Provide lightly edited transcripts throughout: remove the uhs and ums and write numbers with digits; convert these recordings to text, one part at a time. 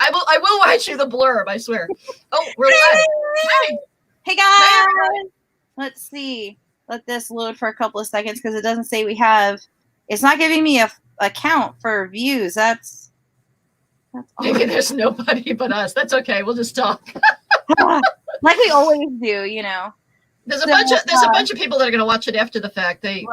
I will write you the blurb, I swear. Oh, we're live. Hi. Hey guys. Let's see. Let this load for a couple of seconds because it doesn't say we have. It's not giving me a count for views. That's Maybe there's nobody but us. That's okay. We'll just talk. Like we always do, you know. There's a bunch of people that are going to watch it after the fact. They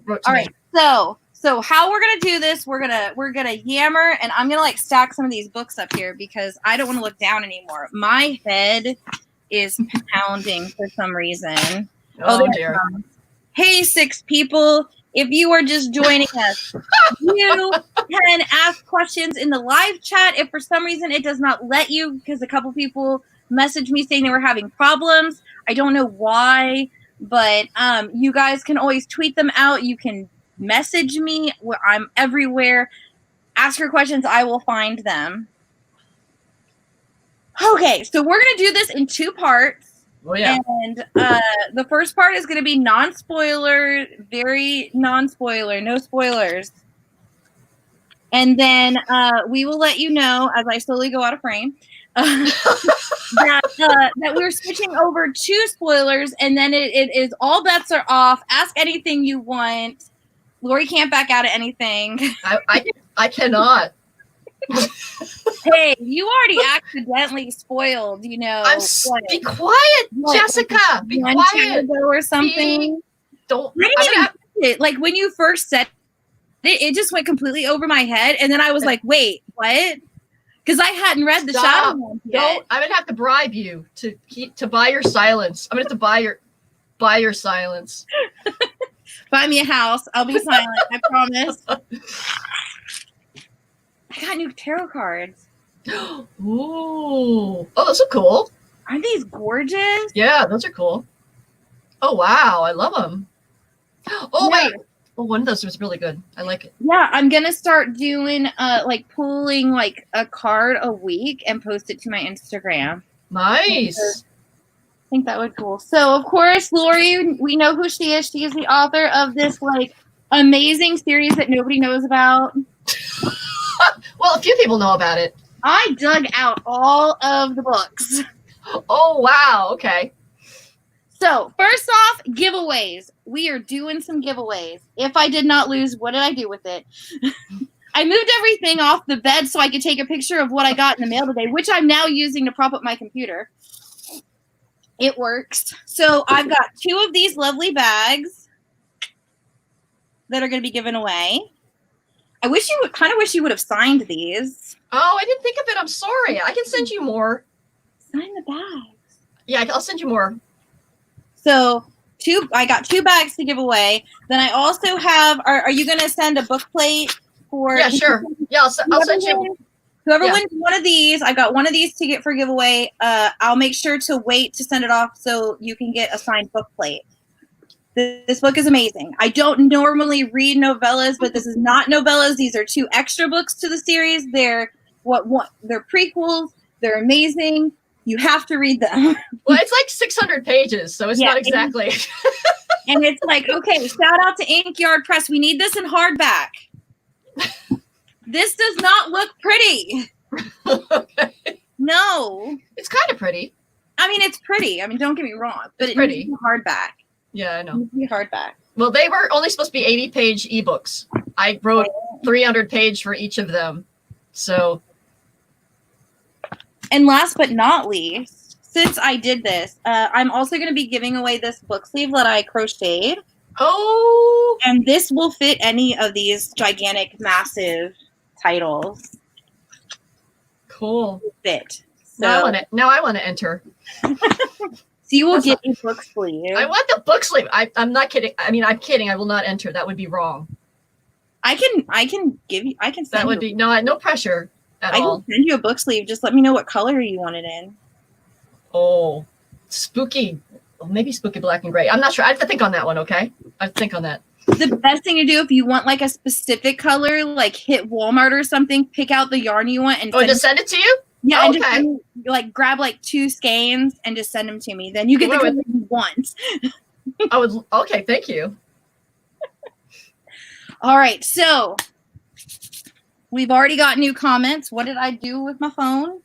wrote to me. Right. So how we're gonna do this? We're gonna yammer, and I'm gonna like stack some of these books up here because I don't want to look down anymore. My head is pounding for some reason. Oh dear. Hey, 6 people. If you are just joining us, you can ask questions in the live chat. If for some reason it does not let you, because a couple people messaged me saying they were having problems. I don't know why, but you guys can always tweet them out. You can message me. I'm everywhere. Ask your questions. I will find them. Okay, so we're going to do this in 2 parts. Oh, yeah. And the first part is going to be non-spoiler, very non-spoiler, no spoilers. And then we will let you know, as I slowly go out of frame, that we're switching over to spoilers, and then it is all bets are off. Ask anything you want. Laurie can't back out of anything. I cannot. Hey, you already accidentally spoiled, you know. Be quiet, Jessica. Be quiet. Or something. Like when you first said it, it just went completely over my head, and then I was like, "Wait, what?" Because I hadn't read the Shadowlands yet. No, I'm gonna have to bribe you to buy your silence. I'm gonna have to buy your silence. Buy me a house. I'll be silent. I promise. I got new tarot cards. Ooh. Oh, those are cool. Aren't these gorgeous? Yeah, those are cool. Oh, wow. I love them. Oh, yeah. Wait. Oh, one of those was really good. I like it. Yeah, I'm going to start doing, like, pulling, like, a card a week and post it to my Instagram. Nice. I think that would be cool. So, of course, Laurie, we know who she is. She is the author of this, like, amazing series that nobody knows about. Well, a few people know about it. I dug out all of the books. Oh, wow. Okay. So, first off, giveaways. We are doing some giveaways. If I did not lose, what did I do with it? I moved everything off the bed so I could take a picture of what I got in the mail today, which I'm now using to prop up my computer. It works. So, I've got 2 of these lovely bags that are going to be given away. I wish you would have signed these. Oh, I didn't think of it. I'm sorry. I can send you more. Sign the bags. Yeah, I'll send you more. So I got 2 bags to give away. Then I also have. Are you going to send a book plate for? Yeah, sure. Yeah, I'll send you. Whoever wins one of these, I got one of these to get for giveaway. I'll make sure to wait to send it off so you can get a signed book plate. This book is amazing. I don't normally read novellas, but this is not novellas. These are 2 extra books to the series. They're they're prequels. They're amazing. You have to read them. Well, it's like 600 pages, so it's not exactly. And it's like, okay, shout out to Ink Yard Press. We need this in hardback. This does not look pretty. Okay. No. It's kind of pretty. I mean, it's pretty. I mean, don't get me wrong, but it's pretty. Hardback. Yeah, I know. Hardback. Well, they were only supposed to be 80-page ebooks. I wrote 300 page for each of them. So. And last but not least, since I did this, I'm also going to be giving away this book sleeve that I crocheted. Oh. And this will fit any of these gigantic, massive titles. Cool. Fit. So now I want to enter. So you will get a book sleeve. I want the book sleeve. I'm not kidding. I mean, I'm kidding. I will not enter. That would be wrong. I can give you. I can. Send that would be no pressure at all. I can send you a book sleeve. Just let me know what color you want it in. Oh, spooky. Well, maybe spooky black and gray. I'm not sure. I have to think on that one. Okay, I have to think on that. The best thing to do if you want like a specific color, like hit Walmart or something, pick out the yarn you want and just send it to you. Yeah, oh, and okay. Just like grab like 2 skeins and just send them to me. Then you get the color you want. Okay, thank you. All right, so We've already got new comments. What did I do with my phone?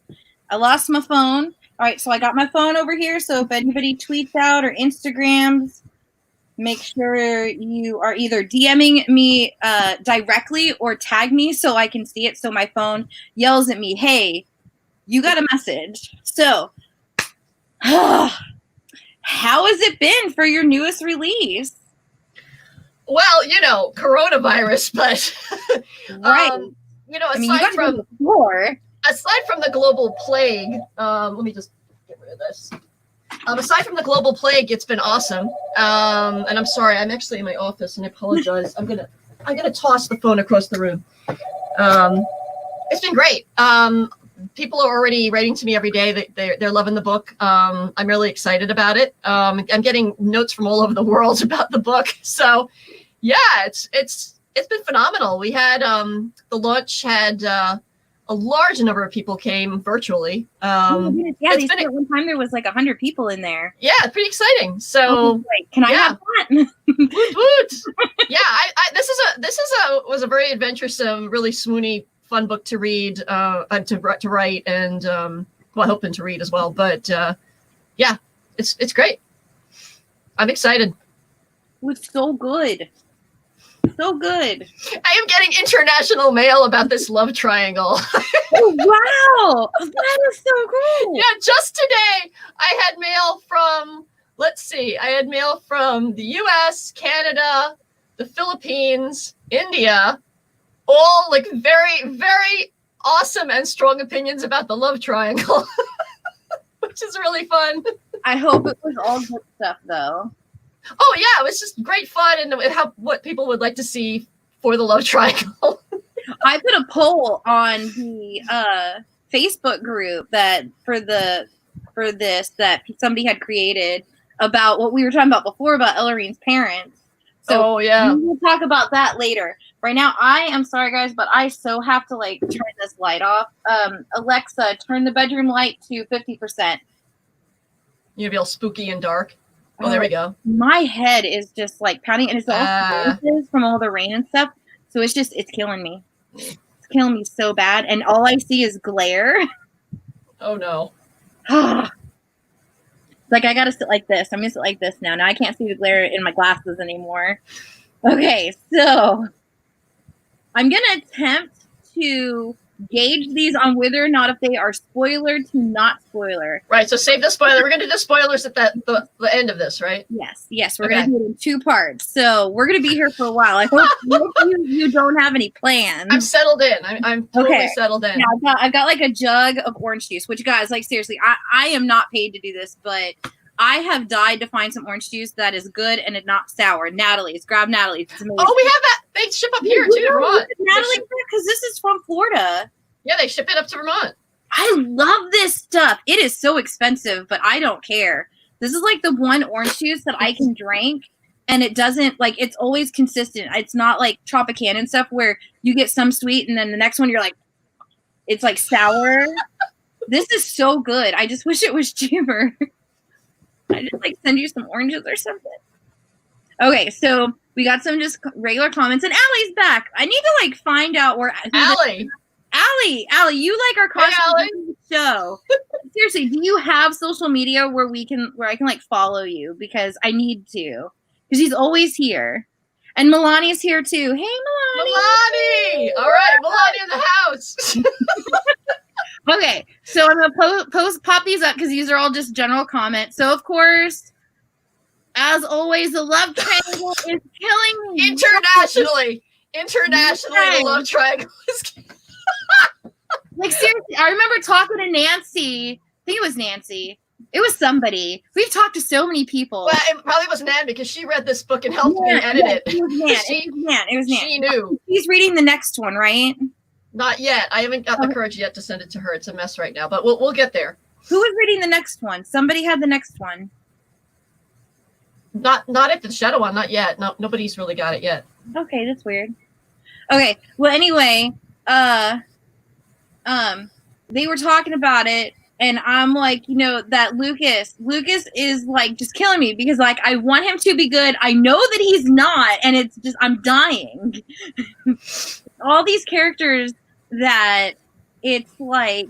I lost my phone. All right, so I got my phone over here. So if anybody tweets out or Instagrams, make sure you are either DMing me directly or tag me so I can see it. So my phone yells at me, hey, you got a message. So how has it been for your newest release? Well, you know, coronavirus, but Right. you know, aside from the global plague, let me just get rid of this. Aside from the global plague, it's been awesome. And I'm sorry, I'm actually in my office, and I apologize. I'm gonna toss the phone across the room. It's been great. People are already writing to me every day that they're loving the book. I'm really excited about it. I'm getting notes from all over the world about the book. So, yeah, it's been phenomenal. We had the launch had a large number of people came virtually. They said at one time there was like 100 people in there. Yeah, pretty exciting. So, can I have that? Woot woot. Yeah, this was a very adventuresome, really swoony, fun book to read, to write, and hoping to read as well. But yeah, it's great. I'm excited. It's so good. So good. I am getting international mail about this love triangle. Oh, wow. That is so cool. Yeah, just today I had mail from, the US, Canada, the Philippines, India, all like very, very awesome and strong opinions about the love triangle, which is really fun. I hope it was all good stuff, though. Oh yeah, it was just great fun, and what people would like to see for the love triangle. I put a poll on the Facebook group that for this that somebody had created about what we were talking about before about Elloren's parents. So we'll talk about that later. Right now, I am sorry, guys, but I so have to turn this light off. Alexa, turn the bedroom light to 50%. You'll be all spooky and dark. Oh, there we go. My head is just pounding, and it's all from all the rain and stuff. So it's killing me. It's killing me so bad, and all I see is glare. Oh no. I gotta sit like this. I'm gonna sit like this now. Now I can't see the glare in my glasses anymore. Okay, so I'm gonna attempt to gauge these on whether or not if they are spoiler to not spoiler. Right, so save the spoiler. We're going to do the spoilers at the end of this, right? Yes. We're going to do it in 2 parts. So we're going to be here for a while. I hope you don't have any plans. I'm settled in. I'm totally settled in. Yeah, I've got a jug of orange juice, which, guys, seriously, I am not paid to do this, but I have died to find some orange juice that is good and it's not sour. Natalie's. Grab Natalie's. It's amazing. Oh, we have that. They ship up here, too, to Vermont. Natalie, because this is from Florida. Yeah, they ship it up to Vermont. I love this stuff. It is so expensive, but I don't care. This is the one orange juice that I can drink, and it doesn't, it's always consistent. It's not like Tropicana and stuff where you get some sweet, and then the next one you're it's sour. This is so good. I just wish it was cheaper. I just send you some oranges or something. Okay, so we got some just regular comments, and Allie's back. I need to find out where Allie, you our costume show. Seriously, do you have social media where I can follow you? Because I need to. Because she's always here. And Milani's here too. Hey, Milani! Milani! All right, Milani in the house. Okay, so I'm going to pop these up because these are all just general comments. So, of course, as always, the love triangle is killing me. Internationally, the love triangle is killing me. Seriously, I remember talking to Nancy. I think it was Nancy. It was somebody. We've talked to so many people. Well, it probably was Nan because she read this book and helped me edit it. It was Nan. She knew. She's reading the next one, right? Not yet. I haven't got the courage yet to send it to her. It's a mess right now, but we'll get there. Who is reading the next one? Somebody had the next one. Not at the Shadow one. Not yet. No, nobody's really got it yet. Okay, that's weird. Okay. Well, anyway, they were talking about it, and I'm that Lukas is just killing me because I want him to be good. I know that he's not, and it's just I'm dying. All these characters that it's like,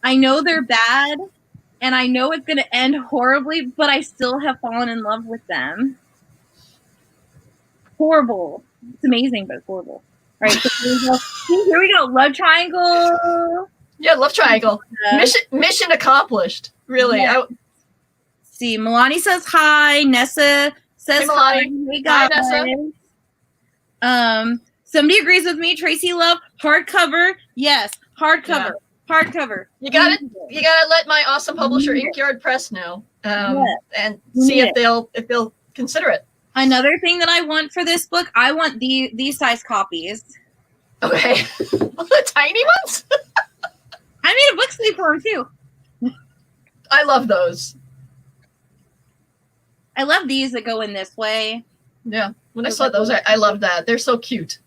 I know they're bad, and I know it's going to end horribly, but I still have fallen in love with them. Horrible. It's amazing, but horrible. All right, so here we go. Love triangle. Yeah, love triangle. Mission accomplished. Really. Yeah. See, Milani says hi. Nessa says hey, hi. Hey, guys. Hi, Nessa. Somebody agrees with me. Tracy Love, hardcover. Yes, hardcover. Yeah. Hardcover. You gotta let my awesome publisher Inkyard Press know, and see if they'll consider it. Another thing that I want for this book, I want these size copies. Okay, the tiny ones. I made a book sleeve for them too. I love those. I love these that go in this way. Yeah, when I saw those, I love that. They're so cute.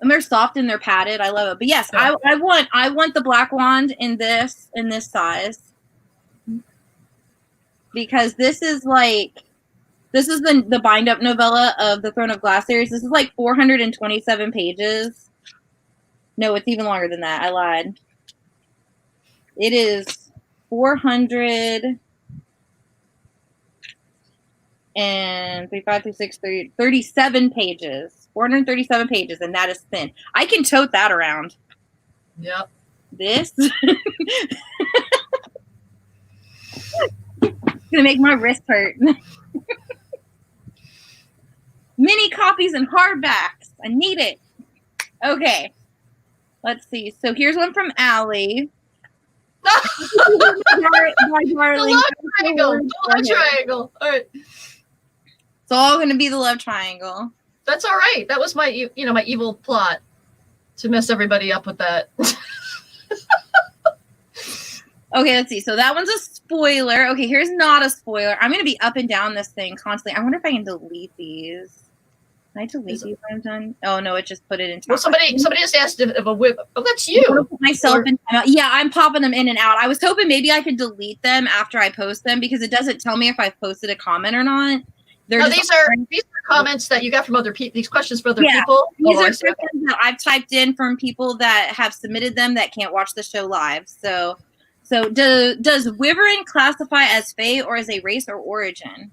And they're soft and they're padded. I love it. But yes, yeah. I want the black wand in this size. Because this is the bind up novella of the Throne of Glass series. This is like 427 pages. No, it's even longer than that. I lied. It is 400 and 37 pages. 437 pages, and that is thin. I can tote that around. Yep. This it's gonna make my wrist hurt. Mini copies and hardbacks. I need it. Okay. Let's see. So here's one from Allie. The love triangle. All right. It's all going to be the love triangle. That's all right. That was my my evil plot to mess everybody up with that. Okay, let's see. So that one's a spoiler. Okay, here's not a spoiler. I'm going to be up and down this thing constantly. I wonder if I can delete these. Can I delete these when I'm done? Oh, no, it just put it in time. Well, somebody just asked if a whip. Oh, that's you. Put myself in time. Yeah, I'm popping them in and out. I was hoping maybe I could delete them after I post them because it doesn't tell me if I've posted a comment or not. No, these are comments that you got from other people. These questions for other people. These are questions that I've typed in from people that have submitted them that can't watch the show live. So does Wyvern classify as Fae or as a race or origin?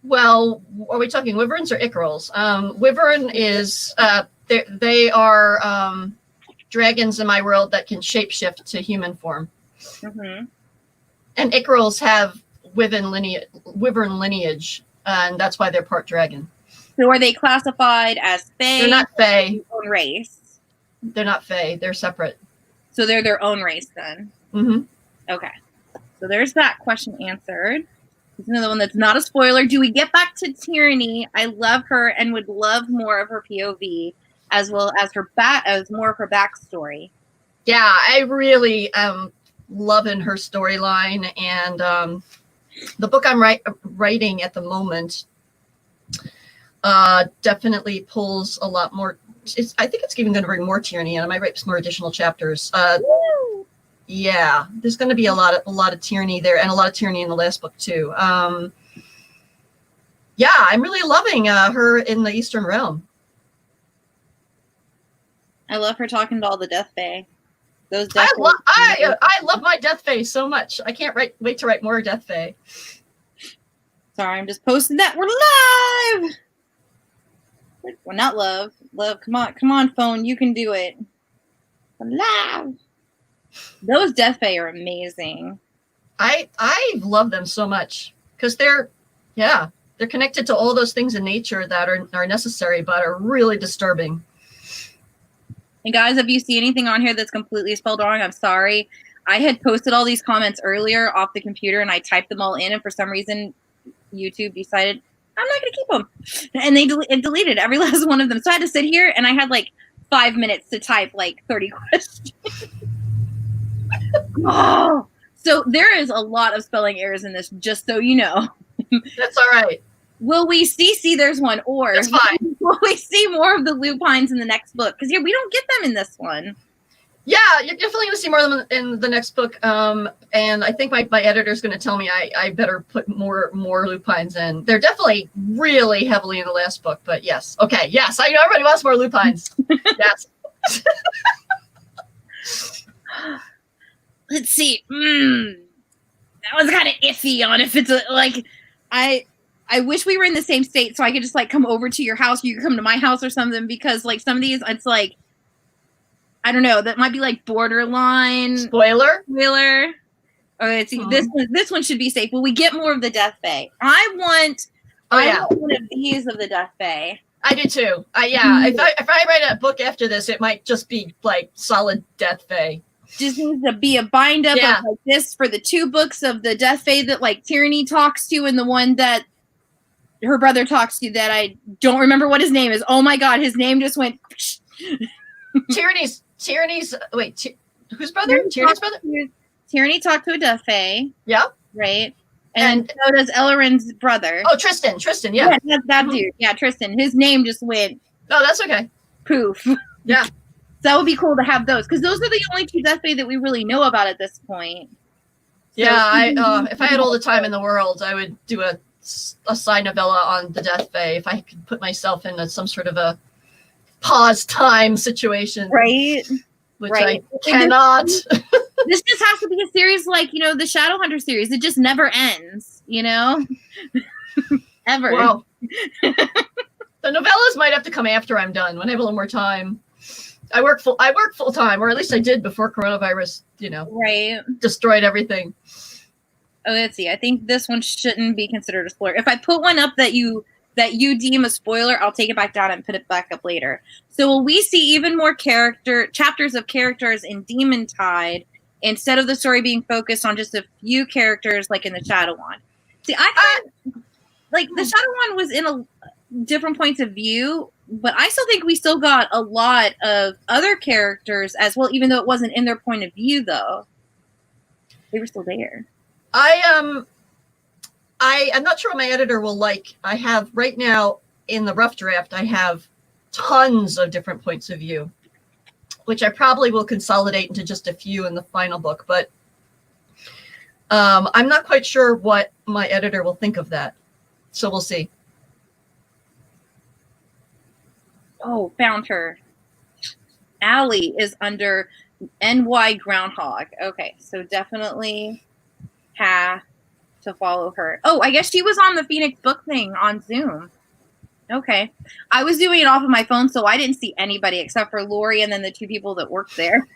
Well, are we talking Wyverns or Icarals? Wyvern is they are dragons in my world that can shapeshift to human form, and Icarals have Wyvern lineage, and that's why they're part dragon. So are they classified as Fae? They're not Fae. Own race. They're not Fae. They're separate. So they're their own race then. Okay. So there's that question answered. Here's another one that's not a spoiler. Do we get back to Tyranny? I love her and would love more of her POV as well as as more of her backstory. Yeah, I really am loving her storyline, and the book I'm writing at the moment definitely pulls a lot more. I think it's even going to bring more tyranny, and I might write some more additional chapters. Yeah, there's going to be a lot of tyranny there, and a lot of tyranny in the last book too. Yeah, I'm really loving her in the Eastern Realm. I love her talking to all the Death Fae. Those I love my Death Fae so much. I can't wait to write more Death Fae. Sorry, I'm just posting that we're live. Well, not love. Come on, phone. You can do it. We're live. Those Death Fae are amazing. I love them so much because they're connected to all those things in nature that are necessary but are really disturbing. And guys, if you see anything on here that's completely spelled wrong, I'm sorry. I had posted all these comments earlier off the computer and I typed them all in, and for some reason YouTube decided I'm not going to keep them. And they deleted every last one of them. So I had to sit here and I had like 5 minutes to type like 30 questions. Oh, so there is a lot of spelling errors in this, just so you know. That's all right. Will we see there's one, or that's fine. Will we see more of the lupines in the next book? Because we don't get them in this one. Yeah, you're definitely going to see more of them in the next book. And I think my editor's going to tell me I better put more lupines in. They're definitely really heavily in the last book, but yes. Okay, yes, I know everybody wants more lupines. Yes. Let's see. That was kind of iffy on if it's like I wish we were in the same state so I could just like come over to your house, or you could come to my house or something, because like some of these it's like I don't know, that might be like borderline Spoiler. Okay, let's see. This one should be safe. Will we get more of the Death Fae? I want one of these of the Death Fae. I do too. If I write a book after this, it might just be like solid Death Fae. Just needs to be a bind up of like this for the 2 books of the Death Fae that like Tyranny talks to, and the one that her brother talks to that I don't remember what his name is. Oh my god, his name just went. Tyranny's whose brother? Tyranny's brother? Tyranny talked to a Death Fae. Yeah. Right. And so does Elloren's brother. Oh, Tristan, yeah. That dude. Yeah, Tristan. His name just went. Oh, that's okay. Poof. Yeah. That would be cool to have those, because those are the only 2 Death Fae that we really know about at this point. Yeah, if I had all the time in the world, I would do a side novella on the Death Fae if I could put myself in some sort of a pause time situation. Right. Which I cannot. This just has to be a series like, the Shadowhunter series. It just never ends, Ever. Well, the novellas might have to come after I'm done, when I have a little more time. I work full time, or at least I did before coronavirus, right, destroyed everything. Oh, let's see. I think this one shouldn't be considered a spoiler. If I put one up that you deem a spoiler, I'll take it back down and put it back up later. So will we see even more chapters of characters in Demontide instead of the story being focused on just a few characters like in the Shadowhunter? See, I thought like the Shadowhunter was in a different points of view, but I still think we still got a lot of other characters as well, even though it wasn't in their point of view, though. They were still there. I'm not sure what my editor will like. I have right now in the rough draft, I have tons of different points of view, which I probably will consolidate into just a few in the final book, but I'm not quite sure what my editor will think of that. So we'll see. Oh, found her. Allie is under NY Groundhog. Okay, so definitely have to follow her. Oh, I guess she was on the Phoenix book thing on Zoom. Okay. I was doing it off of my phone, so I didn't see anybody except for Laurie and then the 2 people that worked there.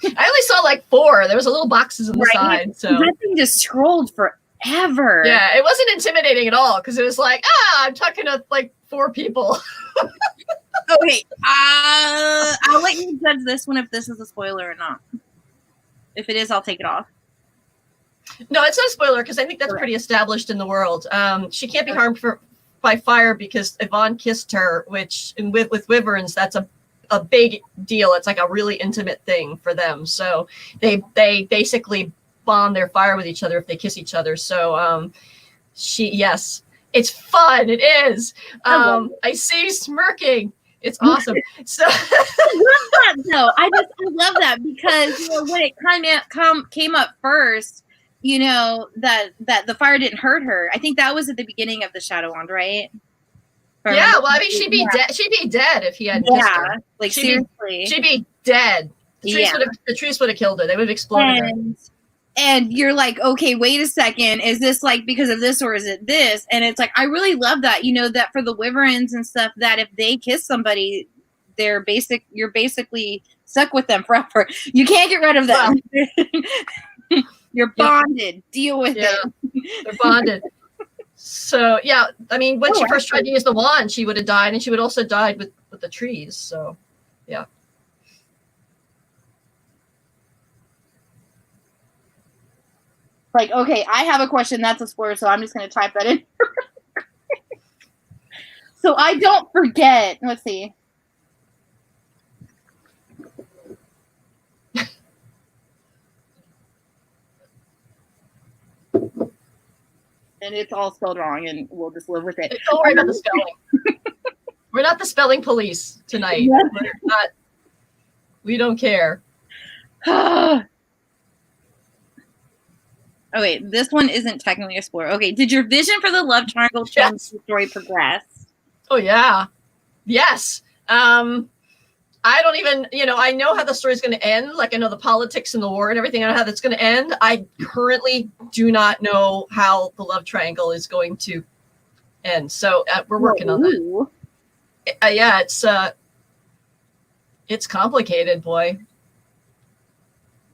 I only saw like 4. There was a little boxes on the side. So that thing just scrolled forever. Yeah, it wasn't intimidating at all, because it was like, I'm talking to like 4 people. Okay, I'll let you judge this one if this is a spoiler or not. If it is, I'll take it off. No, it's not a spoiler, because I think that's pretty established in the world. She can't be harmed by fire because Yvonne kissed her, which with wyverns, that's a big deal. It's like a really intimate thing for them. So they basically bond their fire with each other if they kiss each other. So yes, it's fun. It is. I see you smirking. It's awesome. So I love that though. I love that because when it kind of came up first, that the fire didn't hurt her. I think that was at the beginning of the Shadowhunter, right? Yeah, well, I mean, she'd be dead. She'd be dead if he hadn't kissed her. Like seriously, she'd be dead. The trees would have killed her. They would have exploded her. And you're like, okay, wait a second. Is this like because of this or is it this? And it's like, I really love that, that for the wyverns and stuff, that if they kiss somebody, you're basically stuck with them forever. You can't get rid of them. Wow. You're bonded. Deal with it. They're bonded. So, yeah, I mean, when she first tried to use the wand, she would have died, and she would also died with the trees. So, yeah. Like, okay, I have a question. That's a spoiler, so I'm just going to type that in. So I don't forget. Let's see. And it's all spelled wrong, and we'll just live with it. Don't worry about the spelling. We're not the spelling police tonight. We're not. We don't care. Okay, this one isn't technically a spoiler. Okay, did your vision for the love triangle change the story progress? Oh yeah, yes. I I don't even, I know how the story's going to end. Like, I know the politics and the war and everything. I know how that's going to end. I currently do not know how the love triangle is going to end. So we're working on that. Yeah, it's complicated, boy.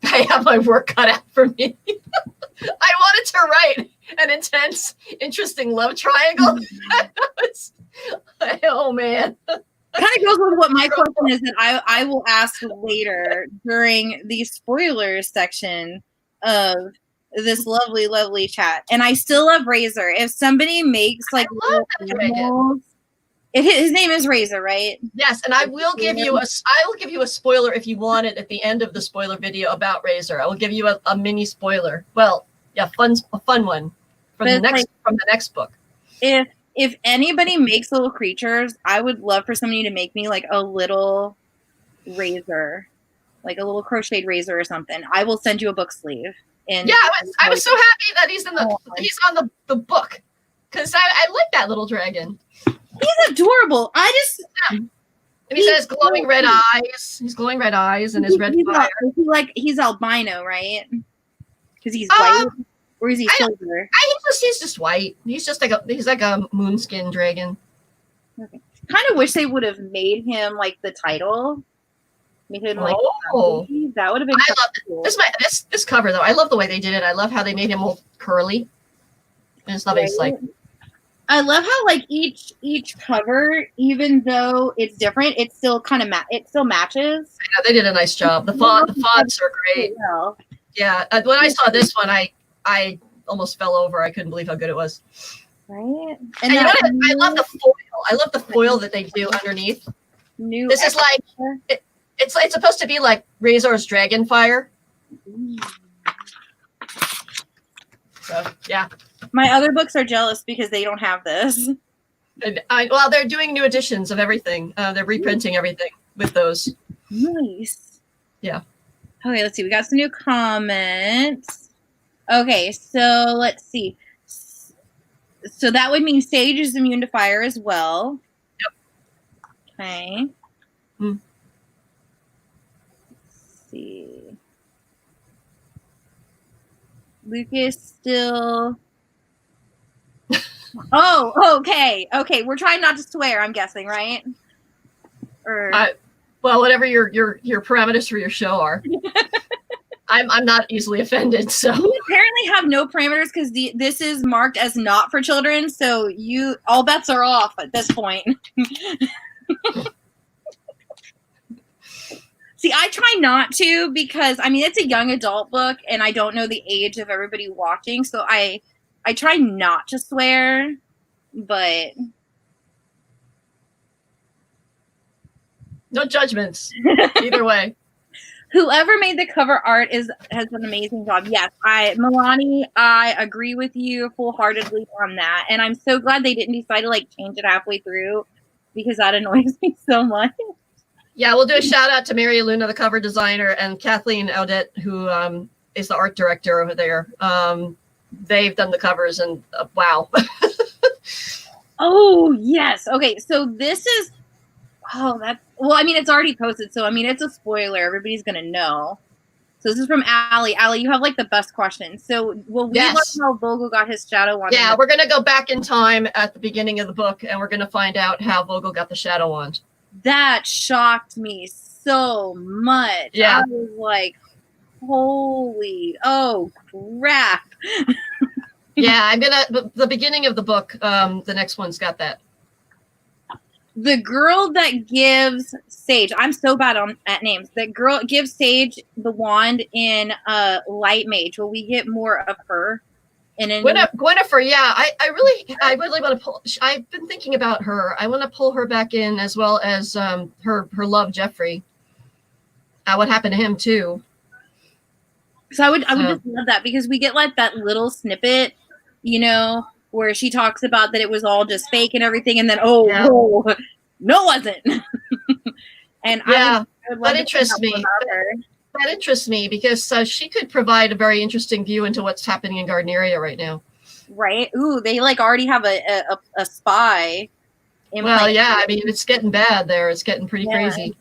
I have my work cut out for me. I wanted to write an intense, interesting love triangle. Oh, man. Kind of goes with what my question is that I will ask later during the spoilers section of this lovely, lovely chat. And I still love Razor. If somebody makes like animals, his name is Razor, right? Yes, and I will give you a spoiler if you want it at the end of the spoiler video about Razor. I will give you a mini spoiler. Well, yeah, a fun one from the next book. If anybody makes little creatures, I would love for somebody to make me like a little razor, like a little crocheted razor or something. I will send you a book sleeve. And yeah, I was so happy that he's on the book because I like that little dragon. He's adorable. And he has glowing red eyes. He's glowing red eyes and his red fire. He's albino, right? Because he's white. Or is he silver? He's just white. He's like a moonskin dragon. Okay. Kind of wish they would have made him like the title. Made him like that would have been. I love cool. This cover though. I love the way they did it. I love how they made him all curly. And stuff. Right. It's like. I love how like each cover, even though it's different, it still it still matches. I know they did a nice job. The fonts are great. Well. Yeah, when I saw this one, I almost fell over. I couldn't believe how good it was. Right. And you know what? I love the foil. I love the foil that they do underneath. This is like it's supposed to be like Razor's dragon fire. So yeah. My other books are jealous because they don't have this. And they're doing new editions of everything. They're reprinting everything with those. Nice. Yeah. Okay, let's see. We got some new comments. Okay, so let's see. So that would mean Sage is immune to fire as well. Yep. Okay. Let's see. Lucas still. Oh, okay. Okay, we're trying not to swear, I'm guessing, right? Or well, whatever your parameters for your show are. I'm not easily offended, so we apparently have no parameters because this is marked as not for children, so all bets are off at this point. See, I try not to because it's a young adult book and I don't know the age of everybody watching, so I try not to swear, but no judgments either way. Whoever made the cover art has done an amazing job. Yes, Milani, I agree with you full-heartedly on that. And I'm so glad they didn't decide to change it halfway through because that annoys me so much. Yeah, we'll do a shout out to Mary Luna, the cover designer, and Kathleen Audette, who is the art director over there. They've done the covers and wow. Oh, yes. Okay, so this is it's already posted, so it's a spoiler. Everybody's gonna know. So this is from Allie. Allie, you have the best question. So will we learn how Vogel got his shadow wand? Yeah, we're gonna go back in time at the beginning of the book, and we're gonna find out how Vogel got the shadow wand. That shocked me so much. Yeah, I was like, holy, oh crap. Yeah, the beginning of the book. The next one's got that. The girl that gives Sage, I'm so bad at names. That girl gives Sage the wand in Light Mage. Will we get more of her? Gwynnifer, yeah. I really want to pull. I've been thinking about her. I want to pull her back in as well as her love Jeffrey. What happened to him too? So I would just love that because we get that little snippet, where she talks about that it was all just fake and everything, and then whoa, no, it wasn't. And yeah, that interests me. That interests me because she could provide a very interesting view into what's happening in Gardneria right now. Right? Ooh, they already have a spy. Well, yeah, it's getting bad there. It's getting pretty crazy.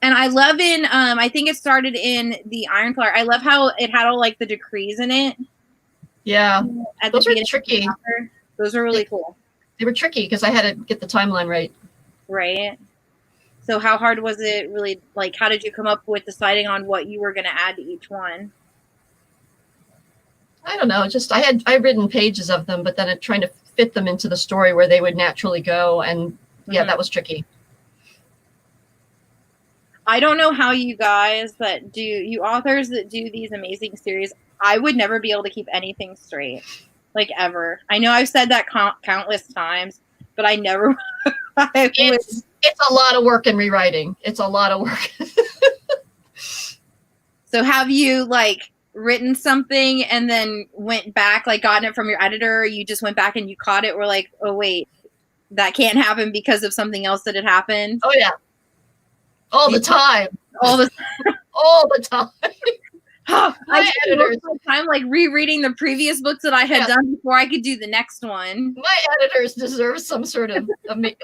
And I love I think it started in the Iron Flower. I love how it had all like the decrees in it. Yeah, those were tricky. Those are really cool. They were tricky because I had to get the timeline right. Right. So how hard was it really? Like, how did you come up with deciding on what you were going to add to each one? I don't know. Just I had written pages of them, but then trying to fit them into the story where they would naturally go. And yeah, that was tricky. I don't know how you guys you authors that do these amazing series, I would never be able to keep anything straight, like ever. I know I've said that countless times, but I never. It's a lot of work in rewriting. It's a lot of work. So have you like written something and then went back, like gotten it from your editor? Or you just went back and you caught it. Or like, oh wait, that can't happen because of something else that had happened. Oh yeah, all the time. All the time. I editors time like rereading the previous books that I had done before I could do the next one. My editors deserve some sort of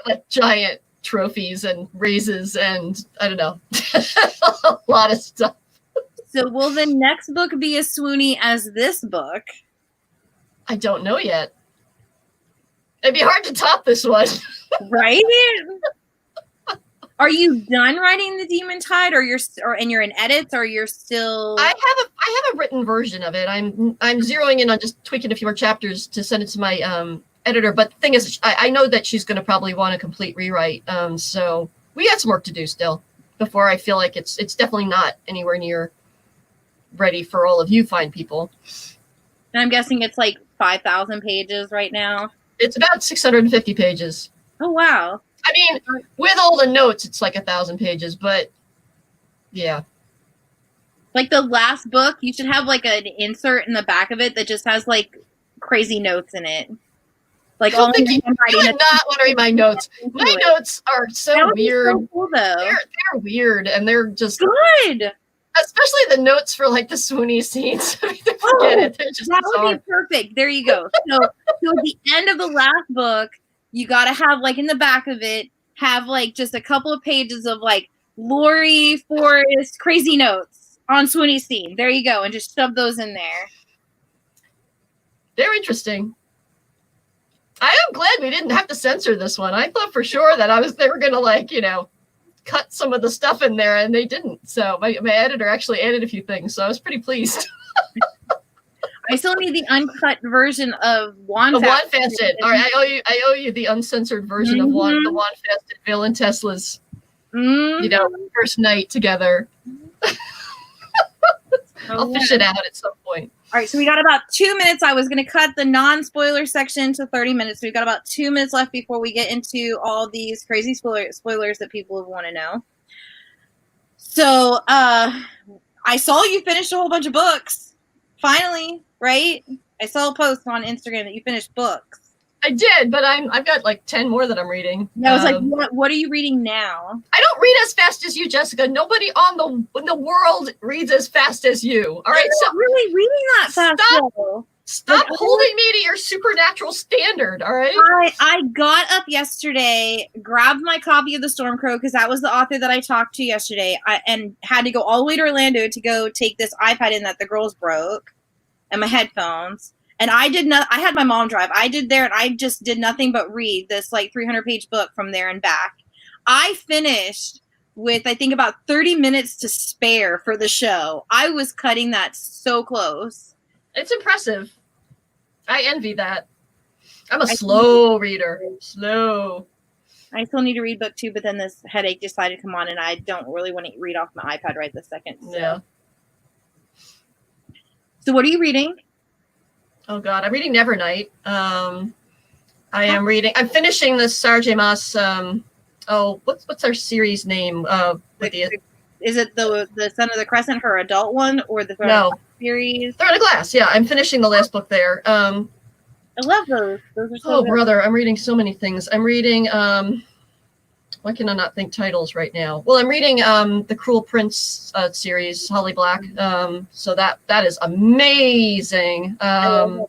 like giant trophies and raises and I don't know, a lot of stuff. So will the next book be as swoony as this book? I don't know yet. It'd be hard to top this one. Right? Are you done writing the Demon Tide, or you're in edits, or you're still? I have a written version of it. I'm zeroing in on just tweaking a few more chapters to send it to my editor. But the thing is, I know that she's going to probably want a complete rewrite. So we got some work to do still before I feel like it's definitely not anywhere near ready for all of you fine people. And I'm guessing it's like 5,000 pages right now. It's about 650 pages. Oh wow. I mean, with all the notes, it's like 1,000 pages, but yeah. Like the last book, you should have like an insert in the back of it that just has like crazy notes in it. Like I don't think you would not want to read my notes. My notes are so weird. So cool, though. They're weird, and they're just good. Especially the notes for like the swoony scenes. Forget it. They're just that would be perfect. There you go. So at the end of the last book, you got to have, like, in the back of it, have, like, just a couple of pages of, like, Laurie Forest crazy notes on swoony scene. There you go. And just shove those in there. They're interesting. I am glad we didn't have to censor this one. I thought for sure that they were going to, like, you know, cut some of the stuff in there, and they didn't. So my editor actually added a few things, so I was pretty pleased. I still need the uncut version of Wand. The Wand Fasted. All right, I owe you the uncensored version of the Wand Fasted. Bill and Tesla's, you know, first night together. I'll fish it out at some point. All right, so we got about 2 minutes. I was going to cut the non-spoiler section to 30 minutes. So we've got about 2 minutes left before we get into all these crazy spoilers that people want to know. So I saw you finished a whole bunch of books. Finally, right? I saw a post on Instagram that you finished books. I did, but I've got like 10 more that I'm reading. I was like, what are you reading now? I don't read as fast as you, Jessica. Nobody in the world reads as fast as you. All right, so really reading that fast. Stop holding me to your supernatural standard. All right. I got up yesterday, grabbed my copy of The Stormcrow because that was the author that I talked to yesterday, and had to go all the way to Orlando to go take this iPad in that the girls broke, and my headphones. And I had my mom drive. I did there, and I just did nothing but read this like 300-page book from there and back. I finished with, I think, about 30 minutes to spare for the show. I was cutting that so close. It's impressive. I envy that. I'm a slow reader. Slow. I still need to read book 2, but then this headache decided to come on, and I don't really want to read off my iPad right this second. So. Yeah. So what are you reading? Oh God, I'm reading Nevernight. I'm finishing the Sarah J. Maas. What's our series name? Is it the Son of the Crescent, her adult one, or the series? Throne of Glass. Yeah, I'm finishing the last book there. I love those. Those are so good. Brother, I'm reading so many things. I'm reading. Why can I not think titles right now? Well, I'm reading the Cruel Prince series, Holly Black. So that is amazing. Those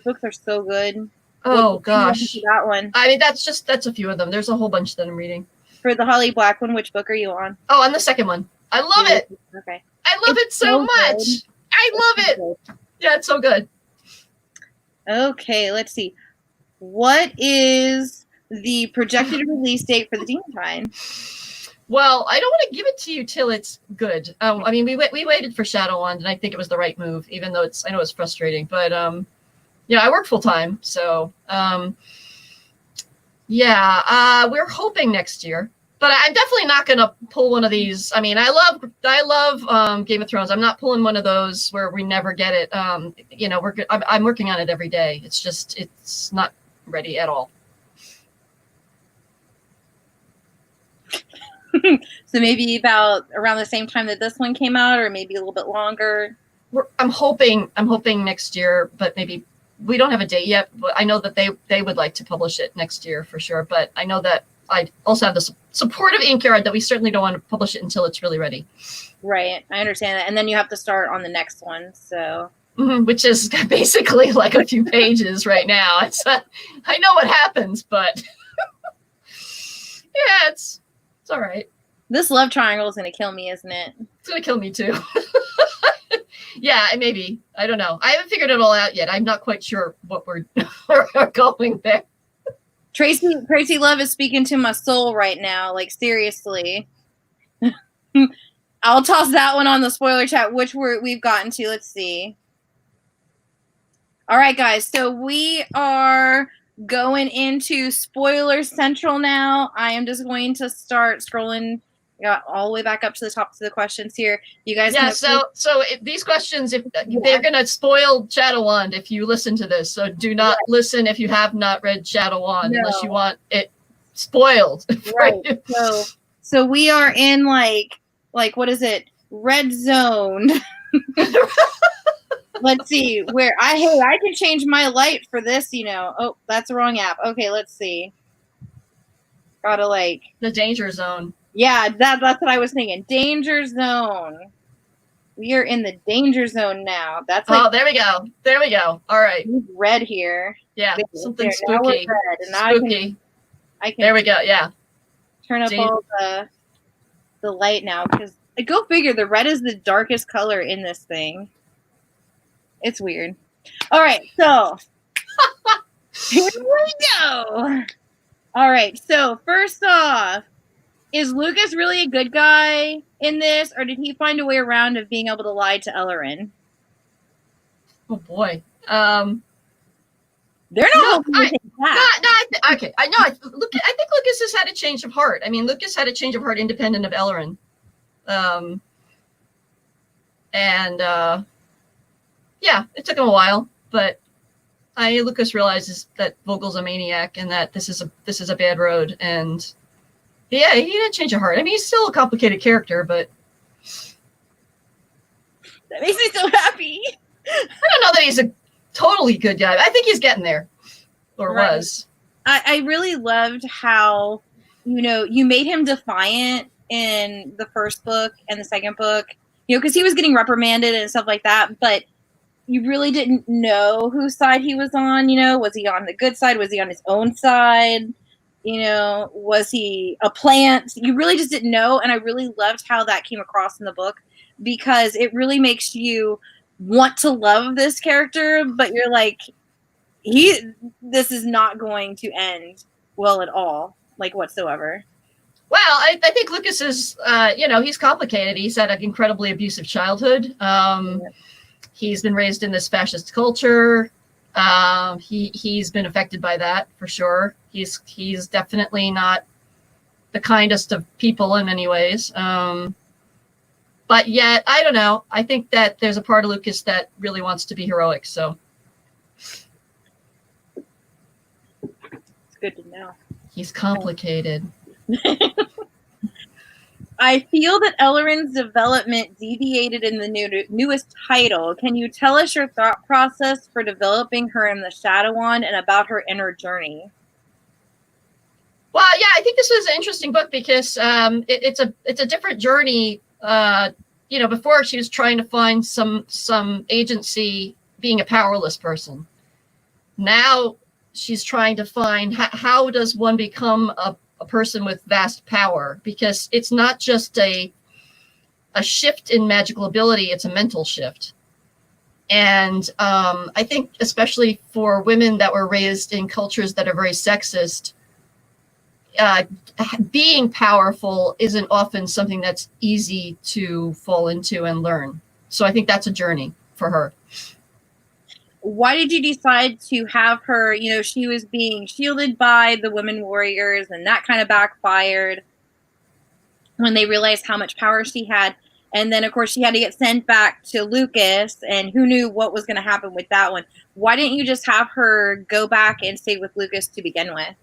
books are so good. Oh gosh, that one. I mean, that's a few of them. There's a whole bunch that I'm reading. For the Holly Black one, which book are you on? Oh, on the second one. I love it. Okay. I love it so much. Good. I love it. Yeah, it's so good. Okay, let's see. What is the projected release date for the Demon Time? Well, I don't want to give it to you till it's good. I mean, we waited for Shadow Wand, and I think it was the right move, even though I know it's frustrating. But I work full time, so we're hoping next year. But I'm definitely not going to pull one of these. I mean, I love Game of Thrones. I'm not pulling one of those where we never get it. I'm working on it every day. It's not ready at all. So maybe about around the same time that this one came out, or maybe a little bit longer. I'm hoping next year, but maybe we don't have a date yet. But I know that they would like to publish it next year for sure. But I know that I also have the support of Inkyard that we certainly don't want to publish it until it's really ready. Right, I understand that, and then you have to start on the next one. So. Which is basically like a few pages right now. I know what happens, but yeah, it's all right. This love triangle is going to kill me, isn't it? It's going to kill me too. Yeah, maybe. I don't know. I haven't figured it all out yet. I'm not quite sure what we're going there. Tracy Love is speaking to my soul right now. Like, seriously. I'll toss that one on the spoiler chat, which we've gotten to. Let's see. All right, guys. So we are going into Spoiler Central now. I am just going to start scrolling all the way back up to the top of the questions here. You guys. Yeah. So these questions, if they're going to spoil Shadow Wand if you listen to this, so do not listen if you have not read Shadow Wand unless you want it spoiled. Right. So we are in like what is it? Red zone. Let's see where I can change my light for this, Oh, that's the wrong app. Okay, let's see. Gotta the danger zone. Yeah, that's what I was thinking. Danger zone. We are in the danger zone now. That's there we go. There we go. All right. Red here. Yeah, something there. spooky. Spooky. I can. There we go. Yeah. Turn up all the light now because go figure. The red is the darkest color in this thing. It's weird. All right, so here we go. All right, so first off, is Lukas really a good guy in this, or did he find a way around of being able to lie to Elloren? Oh boy. They're not. Okay. I know. I think Lukas has had a change of heart. I mean, Lukas had a change of heart independent of Elloren. Yeah, it took him a while, but Lukas realizes that Vogel's a maniac and that this is a bad road. And yeah, he didn't change of heart. I mean, he's still a complicated character, but that makes me so happy. I don't know that he's a totally good guy. I think he's getting there, or was. I really loved how, you made him defiant in the first book and the second book, because he was getting reprimanded and stuff like that, but you really didn't know whose side he was on, was he on the good side? Was he on his own side? Was he a plant? You really just didn't know. And I really loved how that came across in the book because it really makes you want to love this character, but you're like, this is not going to end well at all, whatsoever. Well, I think Lukas is, he's complicated. He's had an incredibly abusive childhood. He's been raised in this fascist culture. He's been affected by that for sure. He's definitely not the kindest of people in many ways. But yet, I don't know. I think that there's a part of Lukas that really wants to be heroic. So it's good to know. He's complicated. I feel that Elloren's development deviated in the newest title. Can you tell us your thought process for developing her in the Shadow Wand and about her inner journey? Well, yeah, I think this was an interesting book because it's a different journey. Before she was trying to find some agency being a powerless person. Now she's trying to find how does one become a person with vast power, because it's not just a shift in magical ability, it's a mental shift. And I think especially for women that were raised in cultures that are very sexist, being powerful isn't often something that's easy to fall into and learn. So I think that's a journey for her. Why did you decide to have her, you know, she was being shielded by the women warriors, and that kind of backfired when they realized how much power she had. And then, of course, she had to get sent back to Lukas, and who knew what was going to happen with that one. Why didn't you just have her go back and stay with Lukas to begin with?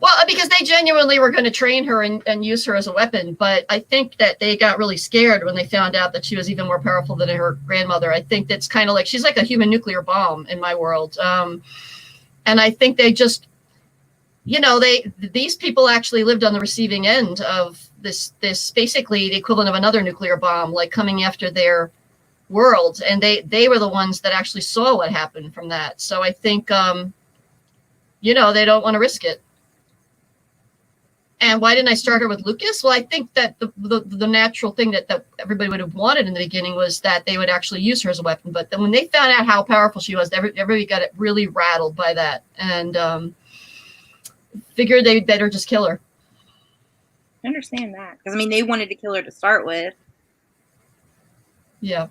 Well, because they genuinely were going to train her and use her as a weapon. But I think that they got really scared when they found out that she was even more powerful than her grandmother. I think that's kind of like, she's like a human nuclear bomb in my world. And I think they just, you know, these people actually lived on the receiving end of this basically the equivalent of another nuclear bomb, like coming after their world. And they were the ones that actually saw what happened from that. So I think, you know, they don't want to risk it. And why didn't I start her with Lukas? Well, I think that the natural thing that everybody would have wanted in the beginning was that they would actually use her as a weapon. But then when they found out how powerful she was, everybody got really rattled by that, and figured they'd better just kill her. I understand that. Because, I mean, they wanted to kill her to start with. Yeah.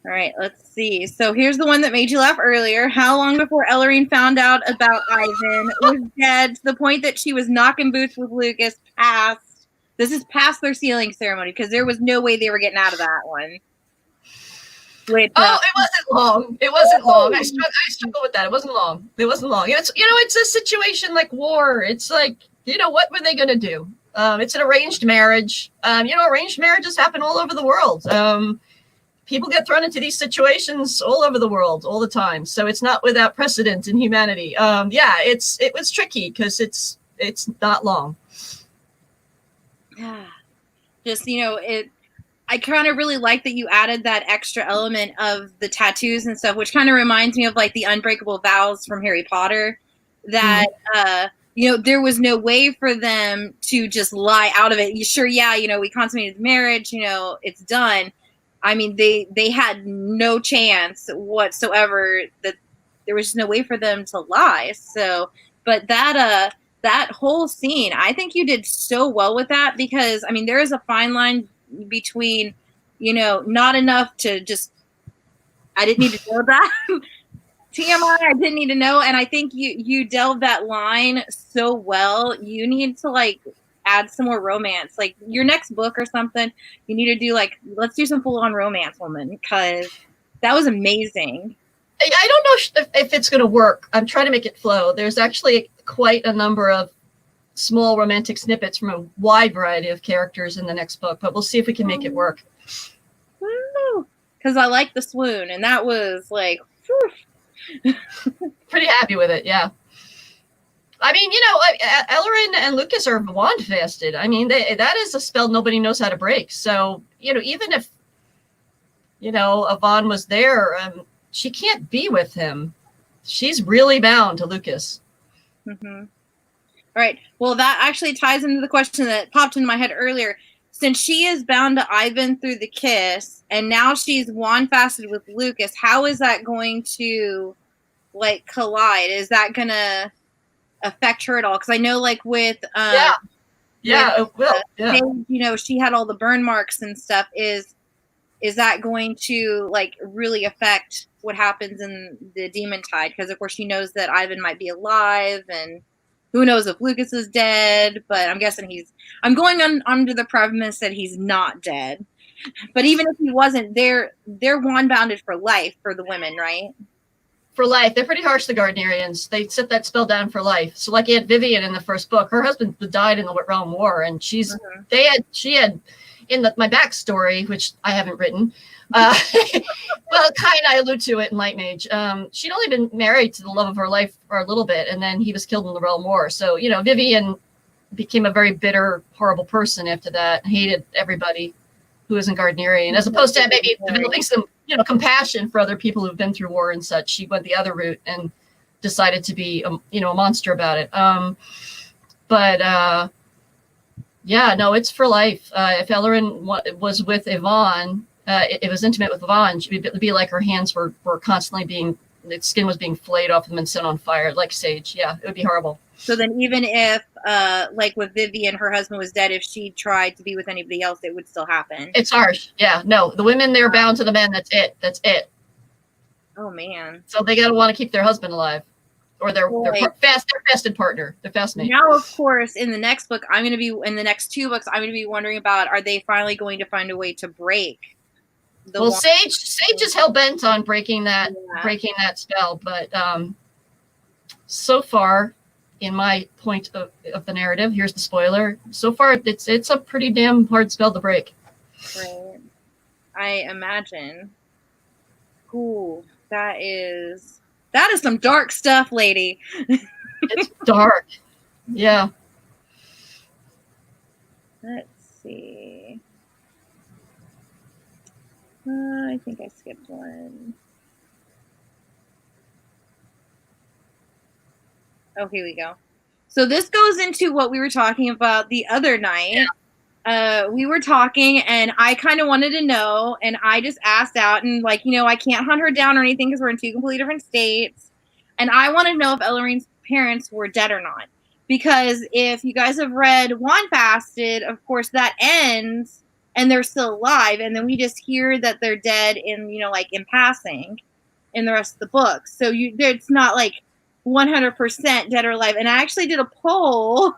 All right, let's see. So here's the one that made you laugh earlier. How long before Elloren found out about Ivan was dead, to the point that she was knocking boots with Lukas past. This is past their sealing ceremony, because there was no way they were getting out of that one. Which, it wasn't long. It wasn't long. I struggle with that. It wasn't long. It's, you know, it's a situation like war. It's like, you know, what were they going to do? It's an arranged marriage. You know, arranged marriages happen all over the world. People get thrown into these situations all over the world all the time. So it's not without precedent in humanity. Yeah, it was tricky because it's not long. Just, you know, I kind of really like that you added that extra element of the tattoos and stuff, which kind of reminds me of like the unbreakable vows from Harry Potter, that, you know, there was no way for them to just lie out of it. Sure, yeah, you know, we consummated the marriage, you know, it's done. I mean, they had no chance whatsoever, that there was no way for them to lie. So, but that whole scene, I think you did so well with that, because, I mean, there is a fine line between, you know, not enough to just, I didn't need to know that. TMI, I didn't need to know. And I think you delved that line so well. You need to, like, add some more romance, like your next book or something. You need to do, like, let's do some full-on romance, woman, because that was amazing. I don't know if it's going to work. I'm trying to make it flow. There's actually quite a number of small romantic snippets from a wide variety of characters in the next book, but we'll see if we can make it work. Because I like the swoon, and that was like, pretty happy with it, yeah. I mean, you know, Elloren and Lukas are wand fasted. I mean, that is a spell nobody knows how to break. So, you know, even if, you know, Yvonne was there, she can't be with him. She's really bound to Lukas. Mm-hmm. All right. Well, that actually ties into the question that popped in my head earlier. Since she is bound to Ivan through the kiss, and now she's wand fasted with Lukas, how is that going to, like, collide? Is that going to affect her at all? Because I know, like, with it will. Yeah. You know, she had all the burn marks and stuff. Is that going to, like, really affect what happens in the Demon Tide? Because of course she knows that Ivan might be alive, and who knows if Lukas is dead. But I'm guessing I'm going under the premise that he's not dead. But even if he wasn't, they're wand bounded for life for the women, right? For life. They're pretty harsh, the Gardnerians. They set that spell down for life. So like Aunt Vivian in the first book, her husband died in the Realm War, and she had in my backstory, which I haven't written, well, kind of I allude to it in Light Mage. She'd only been married to the love of her life for a little bit, and then he was killed in the Realm War. So, you know, Vivian became a very bitter, horrible person after that, hated everybody who isn't Gardnerian, as opposed to maybe developing some, you know, compassion for other people who've been through war and such. She went the other route and decided to be, a monster about it. But yeah, no, it's for life. If Elloren was with Yvonne, it was intimate with Yvonne, she would be like her hands were constantly being, the skin was being flayed off them and set on fire, like Sage. Yeah, it would be horrible. So then even if, like with Vivian, her husband was dead, if she tried to be with anybody else, it would still happen. It's harsh. Yeah, no, the women, they're bound to the men. That's it. That's it. Oh, man. So they got to want to keep their husband alive. Or their fasted partner, their fastmate. Now, of course, in the next book, in the next 2 books, I'm going to be wondering about, are they finally going to find a way to break the Well, Sage is hell-bent on breaking that spell, but so far, in my point of the narrative, here's the spoiler, so far it's a pretty damn hard spell to break. Right. I imagine. Cool. That is some dark stuff, lady. It's dark. Yeah. Let's see. I think I skipped one. Oh, here we go. So this goes into what we were talking about the other night. Yeah. We were talking, and I kind of wanted to know, and I just asked out, and like, I can't hunt her down or anything because we're in 2 completely different states. And I want to know if Elloren's parents were dead or not. Because if you guys have read Wand Fasted, of course, that ends, and they're still alive, and then we just hear that they're dead in, like in passing in the rest of the book. So it's not like 100% dead or alive. And I actually did a poll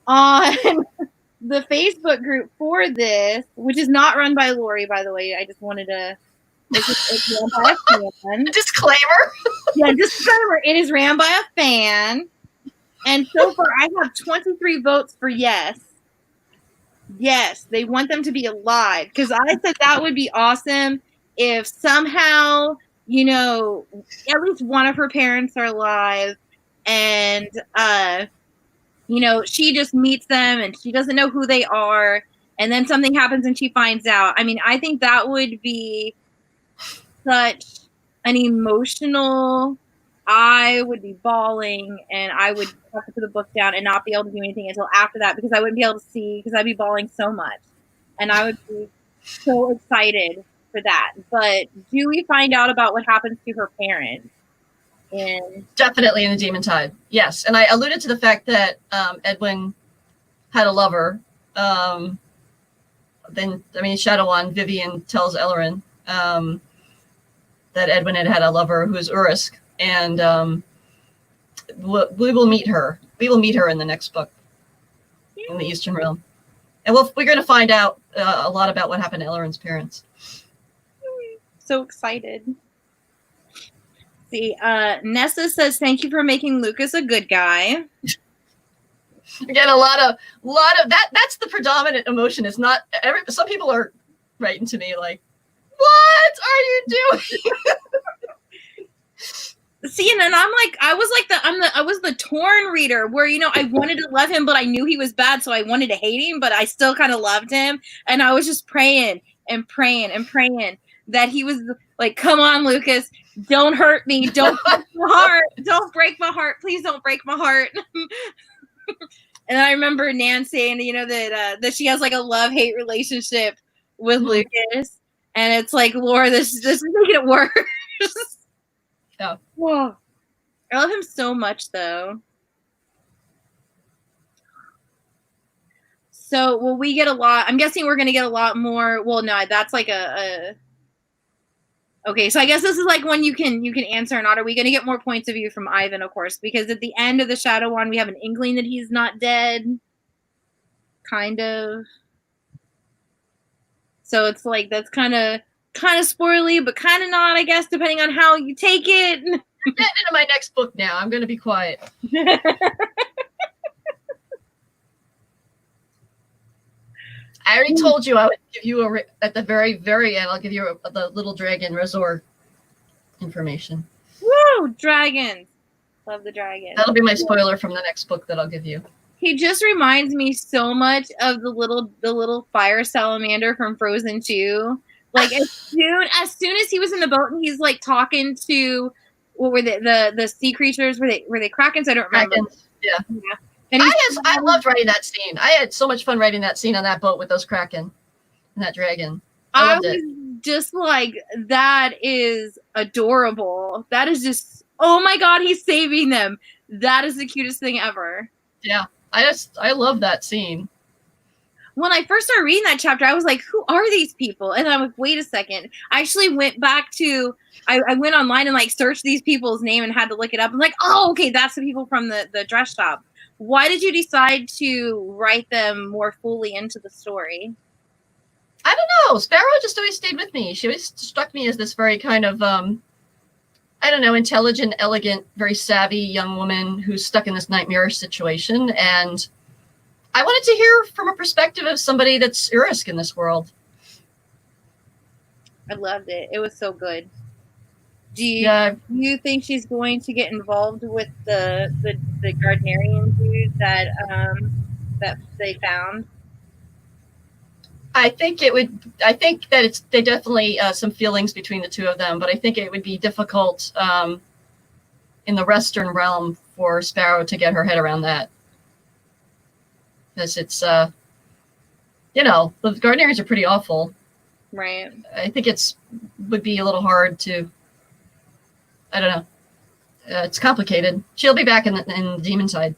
on the Facebook group for this, which is not run by Laurie, by the way. I just wanted to. It's ran by a fan. Disclaimer. Yeah, disclaimer. It is ran by a fan, and so far I have 23 votes for yes. Yes, they want them to be alive because I said that would be awesome if somehow at least one of her parents are alive, and she just meets them and she doesn't know who they are, and then something happens and she finds out. I mean, I think that would be such an emotional. I would be bawling, and I would have to put the book down and not be able to do anything until after that because I wouldn't be able to see because I'd be bawling so much, and I would be so excited for that. But do we find out about what happens to her parents? Definitely in the Demon Tide, yes. And I alluded to the fact that Edwin had a lover. Shadow on Vivian tells Elloren that Edwin had a lover who's Urisk, and we will meet her. We will meet her in the next book in the Eastern Realm, and we're going to find out a lot about what happened to Elloren's parents. So excited. See, Nessa says, "Thank you for making Lukas a good guy." Again, a lot of that. That's the predominant emotion. It's not some people are writing to me like, "What are you doing?" See, and then I was the torn reader where, I wanted to love him, but I knew he was bad. So I wanted to hate him, but I still kind of loved him. And I was just praying and praying and praying that he was like, come on, Lukas, don't hurt me. Don't break my heart. Don't break my heart. Please don't break my heart. And I remember Nan saying, that she has like a love-hate relationship with Lukas. And it's like, Laura, this is making it worse. Yeah. Whoa. I love him so much, though. So, will we get a lot? I'm guessing we're going to get a lot more. Well, no, that's like a. Okay, so I guess this is like when you can answer or not. Are we going to get more points of view from Ivan, of course? Because at the end of the Shadow Wand, we have an inkling that he's not dead. Kind of. So it's like that's kind of spoily, but kind of not, I guess, depending on how you take it. I'm getting into my next book now. I'm going to be quiet. I already told you I would give you at the very, very end, I'll give you the little dragon resort information. Woo! Dragons. Love the dragon. That'll be my spoiler from the next book that I'll give you. He just reminds me so much of the little fire salamander from Frozen 2. Like as soon as he was in the boat and he's like talking to what were the sea creatures? Were they krakens? I don't remember. Krakens, yeah. And I loved writing that scene. I had so much fun writing that scene on that boat with those kraken and that dragon. I loved it. Just like, that is adorable. That is just, oh my god, he's saving them. That is the cutest thing ever. Yeah, I love that scene. When I first started reading that chapter, I was like, who are these people? And I'm like, wait a second. I actually went back to, I went online and like searched these people's name and had to look it up. I'm like, oh, okay, that's the people from the dress shop. Why did you decide to write them more fully into the story? I don't know. Sparrow just always stayed with me. She always struck me as this very kind of, I don't know, intelligent, elegant, very savvy young woman who's stuck in this nightmarish situation. And I wanted to hear from a perspective of somebody that's Urisk in this world. I loved it. It was so good. Do you think she's going to get involved with the Gardnerian dude that they found? I think that they definitely some feelings between the two of them, but I think it would be difficult in the Western realm for Sparrow to get her head around that. Because it's, the Gardnerians are pretty awful. Right. I think would be a little hard to, I don't know. It's complicated. She'll be back in the demon side.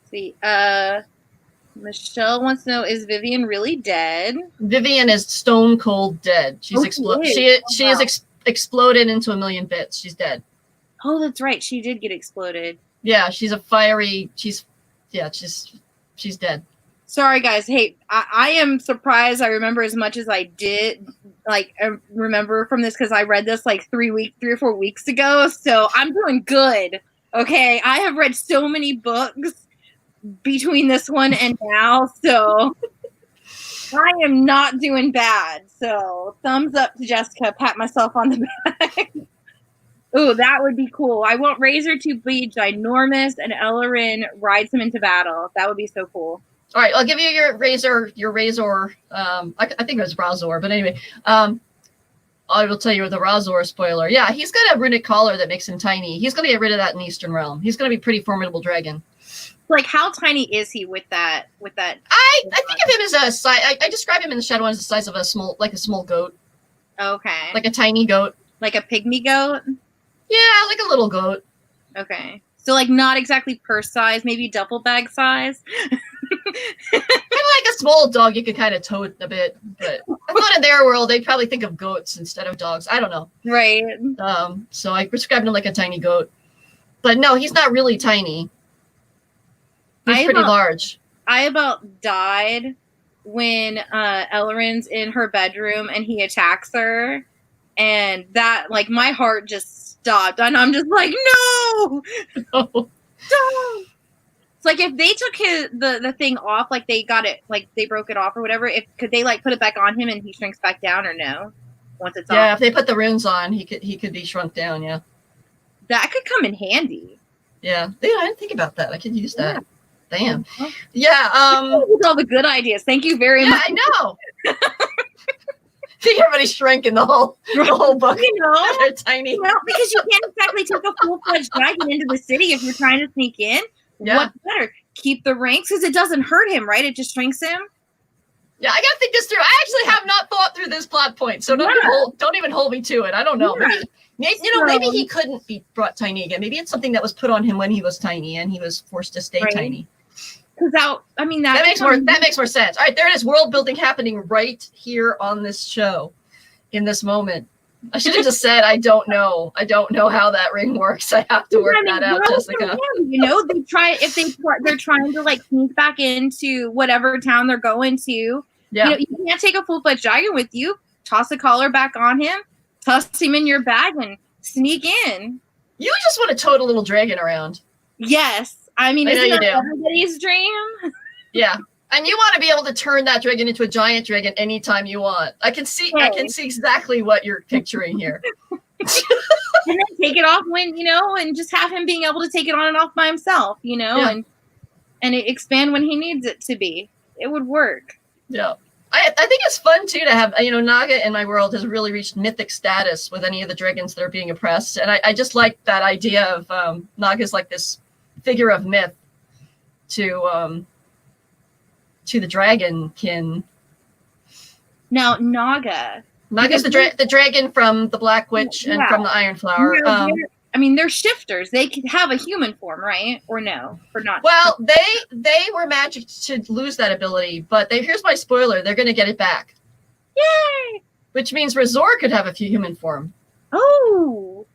See, Michelle wants to know, is Vivian really dead? Vivian is stone cold dead. She's she is exploded into a million bits. She's dead. Oh, that's right. She did get exploded. Yeah, she's a fiery. She's dead. Sorry, guys. Hey, I am surprised. I remember as much as I did. Like, I remember from this because I read this like 3 or 4 weeks ago. So I'm doing good. Okay, I have read so many books between this one and now, so I am not doing bad. So thumbs up to Jessica. Pat myself on the back. Ooh, that would be cool. I want Razor to be ginormous and Elloren rides him into battle. That would be so cool. All right, I'll give you your Razor. I think it was Razor, but anyway, I will tell you the Razor spoiler. Yeah, he's got a runic collar that makes him tiny. He's going to get rid of that in Eastern Realm. He's going to be a pretty formidable dragon. Like, how tiny is he with that? I think of him as a size. I describe him in the Shadow as the size of a small goat. Okay. Like a tiny goat. Like a pygmy goat? Yeah, like a little goat. Okay. So, like, not exactly purse size, maybe duffel bag size? Kind of like a small dog you could kind of tote a bit. But I thought in their world, they'd probably think of goats instead of dogs. I don't know. Right. So I prescribed him like a tiny goat. But no, he's not really tiny. He's pretty large. I about died when Elloren's in her bedroom and he attacks her. And that, like, my heart just stopped. And I'm just like, no! Stop! It's like if they took the thing off, like they got it, like they broke it off or whatever, could they like put it back on him and he shrinks back down or no? Once it's off? Yeah, if they put the runes on, he could be shrunk down, yeah. That could come in handy. Yeah. I didn't think about that. I could use that. Damn. Well, yeah. All the good ideas. Thank you very much. I know. See, everybody's shrinking the whole book. You know, they're tiny. Well, because you can't exactly take a full-fledged dragon into the city if you're trying to sneak in. Yeah. What's better? Keep the ranks because it doesn't hurt him, right? It just shrinks him. Yeah, I gotta think this through. I actually have not thought through this plot point, so don't even hold me to it. I don't know. Yeah. Maybe he couldn't be brought tiny again. Maybe it's something that was put on him when he was tiny and he was forced to stay tiny. Because that makes more sense. All right, there it is. World building happening right here on this show, in this moment. I should have just said, I don't know. I don't know how that ring works. I have to work that out, Jessica. You know, they're trying to like sneak back into whatever town they're going to. Yeah. You can't take a full-fledged dragon with you. Toss the collar back on him. Toss him in your bag and sneak in. You just want to tote a little dragon around. Yes. I mean, isn't that everybody's dream? Yeah. And you want to be able to turn that dragon into a giant dragon anytime you want. I can see exactly what you're picturing here. And then take it off and just have him being able to take it on and off by himself, and expand when he needs it to be. It would work. Yeah. I think it's fun too to have, Naga in my world has really reached mythic status with any of the dragons that are being oppressed. And I just like that idea of Naga's like this figure of myth to the dragonkin. Now, Naga. Naga's the dragon from the Black Witch and from the Iron Flower. They're shifters. They can have a human form, right? Or no? Or not? Well, they were magic to lose that ability, but here's my spoiler. They're going to get it back. Yay! Which means Razor could have a human form. Oh.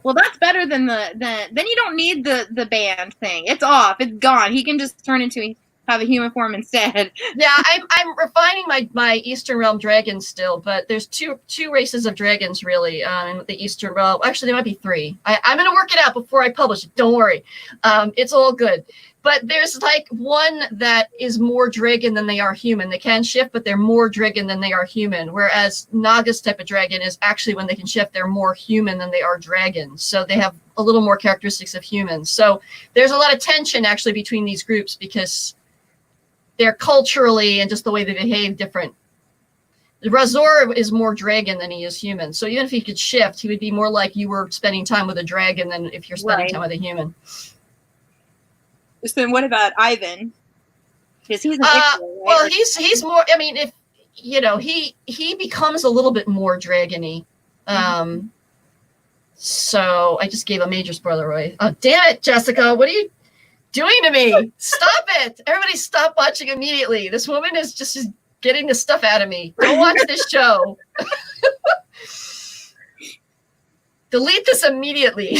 Well, that's better than then you don't need the band thing. It's off. It's gone. He can just turn into have a human form instead. Yeah, I'm refining my Eastern Realm dragons still, but there's two races of dragons really in the Eastern Realm. Actually, there might be 3. I'm going to work it out before I publish it. Don't worry. It's all good. But there's like one that is more dragon than they are human. They can shift, but they're more dragon than they are human. Whereas Naga's type of dragon is actually when they can shift, they're more human than they are dragons. So they have a little more characteristics of humans. So there's a lot of tension actually between these groups because they're culturally and just the way they behave different. Razor is more dragon than he is human. So even if he could shift, he would be more like you were spending time with a dragon than if you're spending time with a human. So then what about Ivan? Because he's right? Well, he's more. I mean, if he becomes a little bit more dragony. So I just gave a major spoiler away. Oh, damn it, Jessica! What are you doing to me? Stop it! Everybody, stop watching immediately. This woman is just getting the stuff out of me. Don't watch this show. Delete this immediately.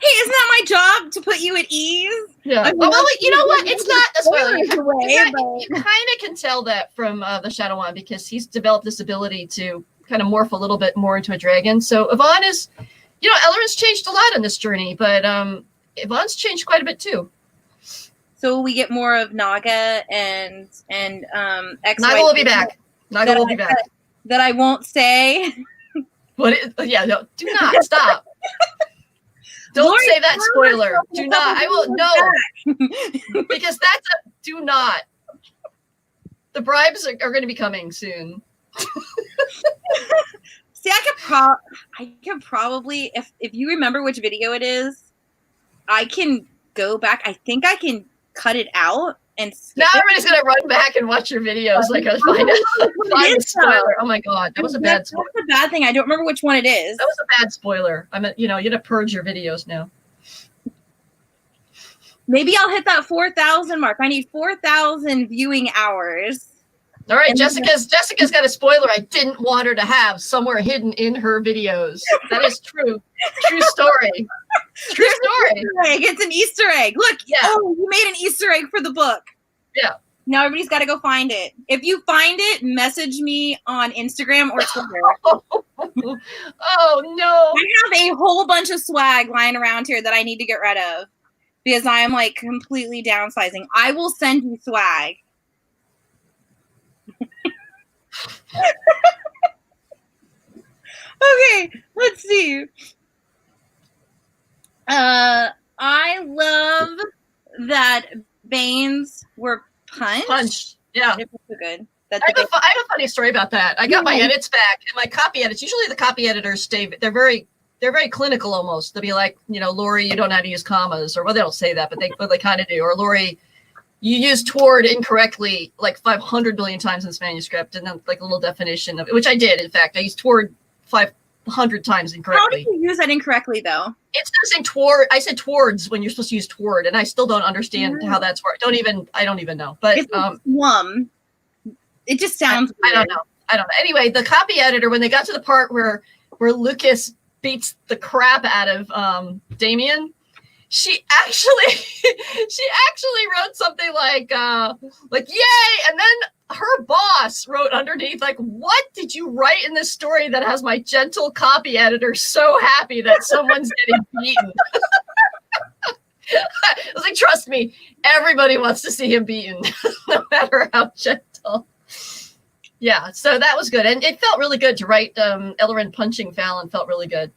Hey, isn't that my job to put you at ease? Yeah. Well, you know what? It's not a spoiler. You kind of can tell that from the Shadow One because he's developed this ability to kind of morph a little bit more into a dragon. So Yvonne is, Elloren's changed a lot on this journey, but Yvonne's changed quite a bit too. So we get more of Naga and X. Naga will be back. Naga will be back. That I won't say. What? Yeah. No. Do not stop. Don't Laurie say that Forest spoiler. Do not. I will no. Because that's do not. The bribes are going to be coming soon. See, I could probably if you remember which video it is, I can go back. I think I can cut it out and now everybody's gonna run back and watch your videos like I find a spoiler. Oh my god, that was a bad spoiler. That's a bad thing. I don't remember which one it is. That was a bad spoiler. You gotta purge your videos now. Maybe I'll hit that 4,000 mark. I need 4,000 viewing hours. All right, Jessica's got a spoiler I didn't want her to have somewhere hidden in her videos. That is true. True story. True story. It's an Easter egg. Look, oh, you made an Easter egg for the book. Yeah. Now everybody's got to go find it. If you find it, message me on Instagram or Twitter. Oh, no. I have a whole bunch of swag lying around here that I need to get rid of because I am like completely downsizing. I will send you swag. Okay, let's see. I love that Banes were punched. Yeah. It was so good. I have a funny story about that. I got my edits back, and my copy edits. Usually, the copy editors they're very clinical almost. They'll be like, Laurie, you don't know how to use commas, or well, they don't say that, but they kind of do. Or Laurie, you used toward incorrectly like 500 billion times in this manuscript, and then like a little definition of it, which I did. In fact, I used toward 500 times incorrectly. How did you use that incorrectly, though? It's not saying toward. I said towards when you're supposed to use toward, and I still don't understand how that's worked. I don't even know. But it just sounds weird. I don't know. Anyway, the copy editor, when they got to the part where Lucas beats the crap out of Damien, she actually wrote something like yay, and then her boss wrote underneath like, what did you write in this story that has my gentle copy editor so happy that someone's getting beaten? I was like, trust me, everybody wants to see him beaten, no matter how gentle. Yeah, so that was good, and it felt really good to write Elloren punching Fallon. Felt really good.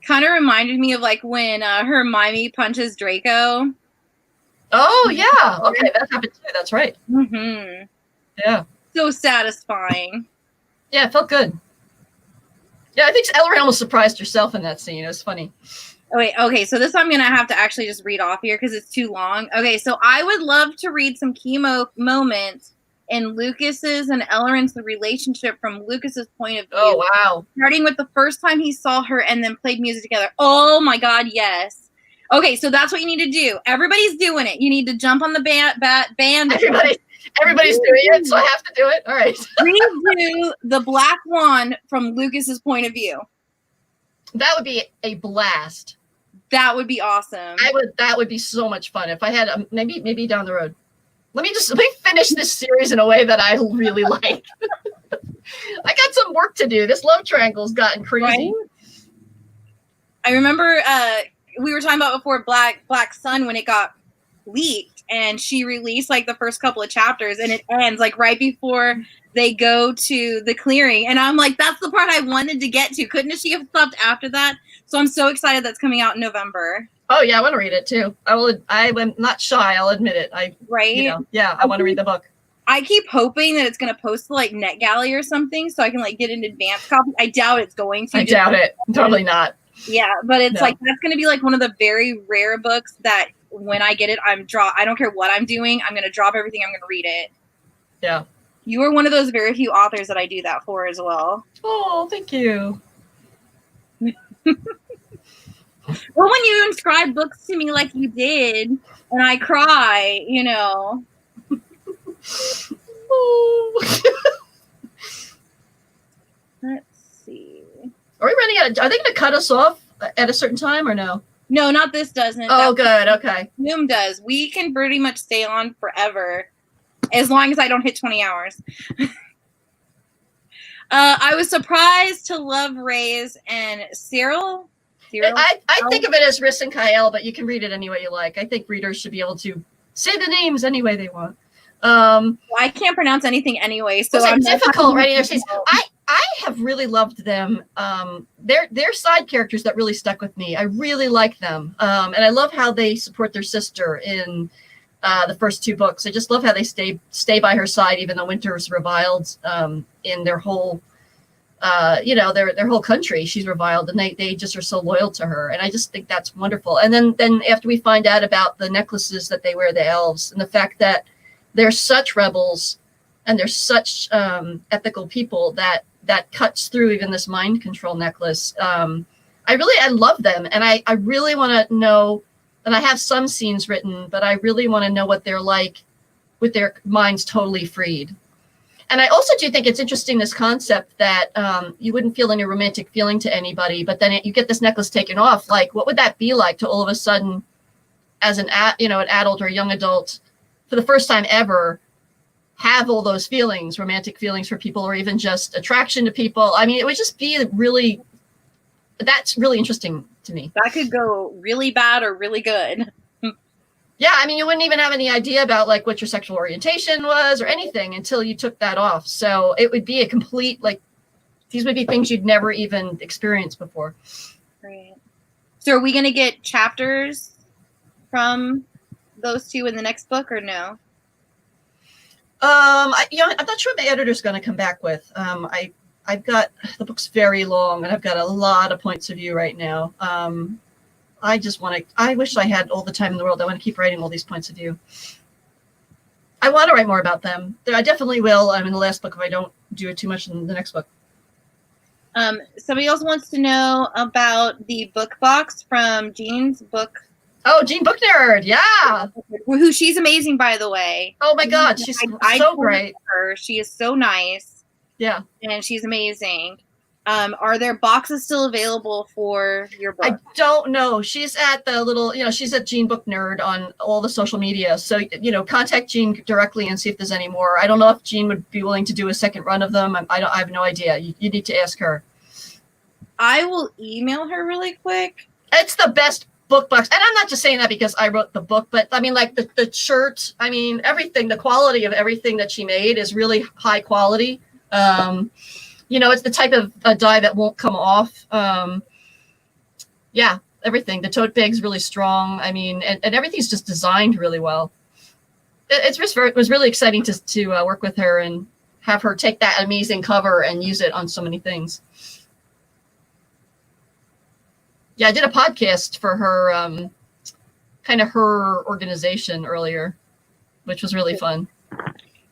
Kind of reminded me of like when Hermione punches Draco. Oh yeah, okay, that happened too. That's right. Mm-hmm. Yeah. So satisfying. Yeah, it felt good. Yeah, I think Elloren almost surprised herself in that scene. It was funny. Oh, wait, okay, so this I'm going to have to actually just read off here because it's too long. Okay, so I would love to read some key moments in Lucas's and Elloren's relationship from Lucas's point of view. Oh, wow. Starting with the first time he saw her and then played music together. Oh, my God, yes. Okay, so that's what you need to do. Everybody's doing it. You need to jump on the band. Everybody's doing it, so I have to do it. All right. Redo the Black Wand from Lucas's point of view. That would be a blast. That would be awesome. That would be so much fun if I had maybe down the road. Let me finish this series in a way that I really like. I got some work to do. This love triangle's gotten crazy. Right? I remember we were talking about before Black Sun when it got leaked, and she released like the first couple of chapters, and it ends like right before they go to the clearing, and I'm like, that's the part I wanted to get to. Couldn't she have stopped after that? So I'm so excited that's coming out in November. Oh yeah, I want to read it too. I'm not shy. I'll admit it. I want to read the book. I keep hoping that it's going to post to like NetGalley or something so I can like get an advance copy. I doubt it's going to. I doubt it. Probably not. Yeah, but it's like that's going to be like one of the very rare books that when I get it, I don't care what I'm doing. I'm going to drop everything. I'm going to read it. Yeah. You are one of those very few authors that I do that for as well. Oh, thank you. Well, when you inscribe books to me like you did, and I cry, you know. Let's see. Are we running out? Are they going to cut us off at a certain time or no? No, not this doesn't. Oh, good. Okay. Zoom does. We can pretty much stay on forever as long as I don't hit 20 hours. I was surprised to love Reyes and Cyril. I think of it as Riss and Kyle, but you can read it any way you like. I think readers should be able to say the names any way they want. Well, I can't pronounce anything anyway, so it's difficult writing their names. I have really loved them. They're side characters that really stuck with me. I really like them, and I love how they support their sister in the first two books. I just love how they stay by her side, even though Winter's reviled in their whole. Their whole country, she's reviled, and they just are so loyal to her, and I just think that's wonderful. And then after we find out about the necklaces that they wear, the elves, and the fact that they're such rebels and they're such ethical people that cuts through even this mind control necklace. I love them, and I really want to know. And I have some scenes written, but I really want to know what they're like with their minds totally freed. And I also do think it's interesting, this concept that you wouldn't feel any romantic feeling to anybody, but then you get this necklace taken off. Like, what would that be like to all of a sudden, as an adult or a young adult, for the first time ever, have all those feelings, romantic feelings for people, or even just attraction to people? I mean, it would just be that's really interesting to me. That could go really bad or really good. Yeah, I mean, you wouldn't even have any idea about like what your sexual orientation was or anything until you took that off. So it would be a complete, like, these would be things you'd never even experienced before. Right. So are we going to get chapters from those two in the next book or no? I'm not sure what my editor's going to come back with. I've got, the book's very long and I've got a lot of points of view right now. I wish I had all the time in the world. I want to keep writing all these points of view. I want to write more about them. I definitely will. I'm in the last book if I don't do it too much in the next book. Somebody else wants to know about the book box from Jean's book. Oh, Jean Book Nerd. Yeah. Who she's amazing, by the way. Oh my God. She's so great. Her. She is so nice. Yeah. And she's amazing. Are there boxes still available for your book? I don't know. She's at the little, she's at Jean Book Nerd on all the social media. So, contact Jean directly and see if there's any more. I don't know if Jean would be willing to do a second run of them. I have no idea. You need to ask her. I will email her really quick. It's the best book box. And I'm not just saying that because I wrote the book, but I mean, like the shirt, I mean, everything, the quality of everything that she made is really high quality. It's the type of dye that won't come off. Everything. The tote bag's really strong. I mean, and everything's just designed really well. It was really exciting to work with her and have her take that amazing cover and use it on so many things. Yeah, I did a podcast for her, kind of her organization earlier, which was really fun.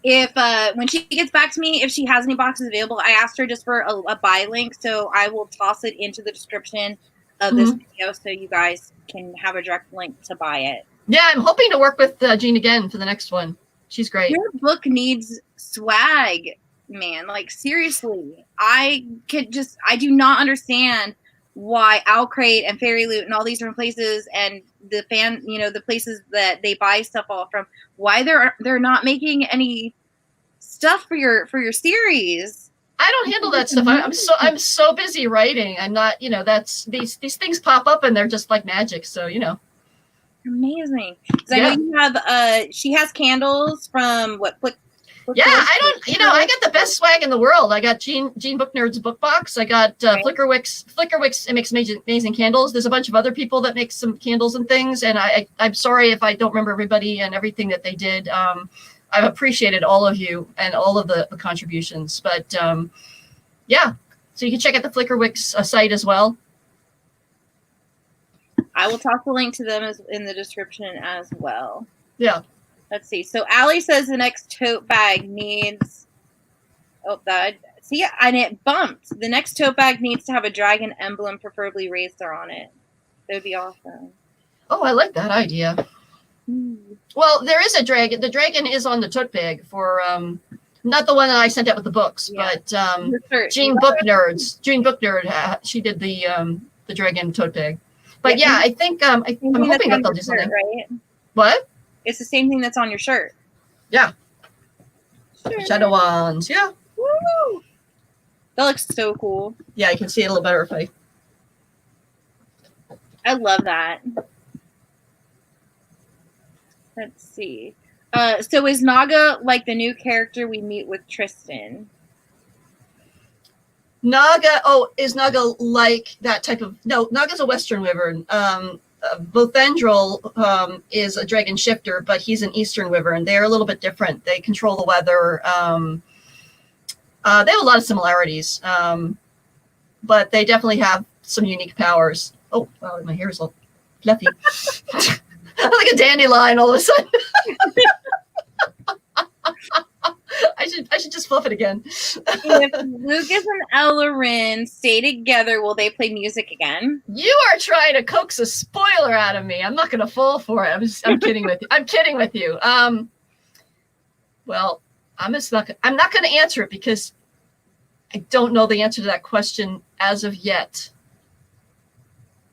If when she gets back to me, if she has any boxes available, I asked her just for a buy link, so I will toss it into the description of this video so you guys can have a direct link to buy it. Yeah, I'm hoping to work with Jean again for the next one. She's great. Your book needs swag, man. Like, seriously, I do not understand why Owlcrate and Fairy Loot and all these different places and the places that they buy stuff all from, why they're not making any stuff for your series. I don't handle that stuff. I'm so busy writing. I'm not, that's these things pop up and they're just like magic. So, Amazing. I know you have she has candles from what yeah, I got the best swag in the world. I got Jean Book Nerd's book box. I got Flickerwicks makes amazing candles. There's a bunch of other people that make some candles and things, and I'm sorry if I don't remember everybody and everything that they did. I've appreciated all of you and all of the contributions. But yeah, so you can check out the Flickerwicks site as well. I will toss the link to them in the description as well. Yeah. Let's see. So Allie says the next tote bag needs. Oh, and it bumped. The next tote bag needs to have a dragon emblem, preferably Razor, on it. That would be awesome. Oh, I like that idea. Well, there is a dragon. The dragon is on the tote bag for not the one that I sent out with the books, but Jean Book Nerd. She did the dragon tote bag. But yeah, I think I'm hoping that they'll do something. Right? What? It's the same thing that's on your shirt. Yeah. Sure. Shadow wands. Yeah. Woo! That looks so cool. Yeah, you can see it a little better if I love that. Let's see. So is Naga like the new character we meet with Tristan? Is Naga like that type of... No, Naga's a Western wyvern. Bothendril is a dragon shifter, but he's an Eastern wyvern. They're a little bit different. They control the weather. They have a lot of similarities, but they definitely have some unique powers. Oh, wow, my hair is all fluffy. I'm like a dandelion all of a sudden. I should just fluff it again. If Lukas and Elloren stay together, will they play music again? You are trying to coax a spoiler out of me. I'm not going to fall for it. I'm kidding with you. I'm kidding with you. Well, I'm not going to answer it because I don't know the answer to that question as of yet,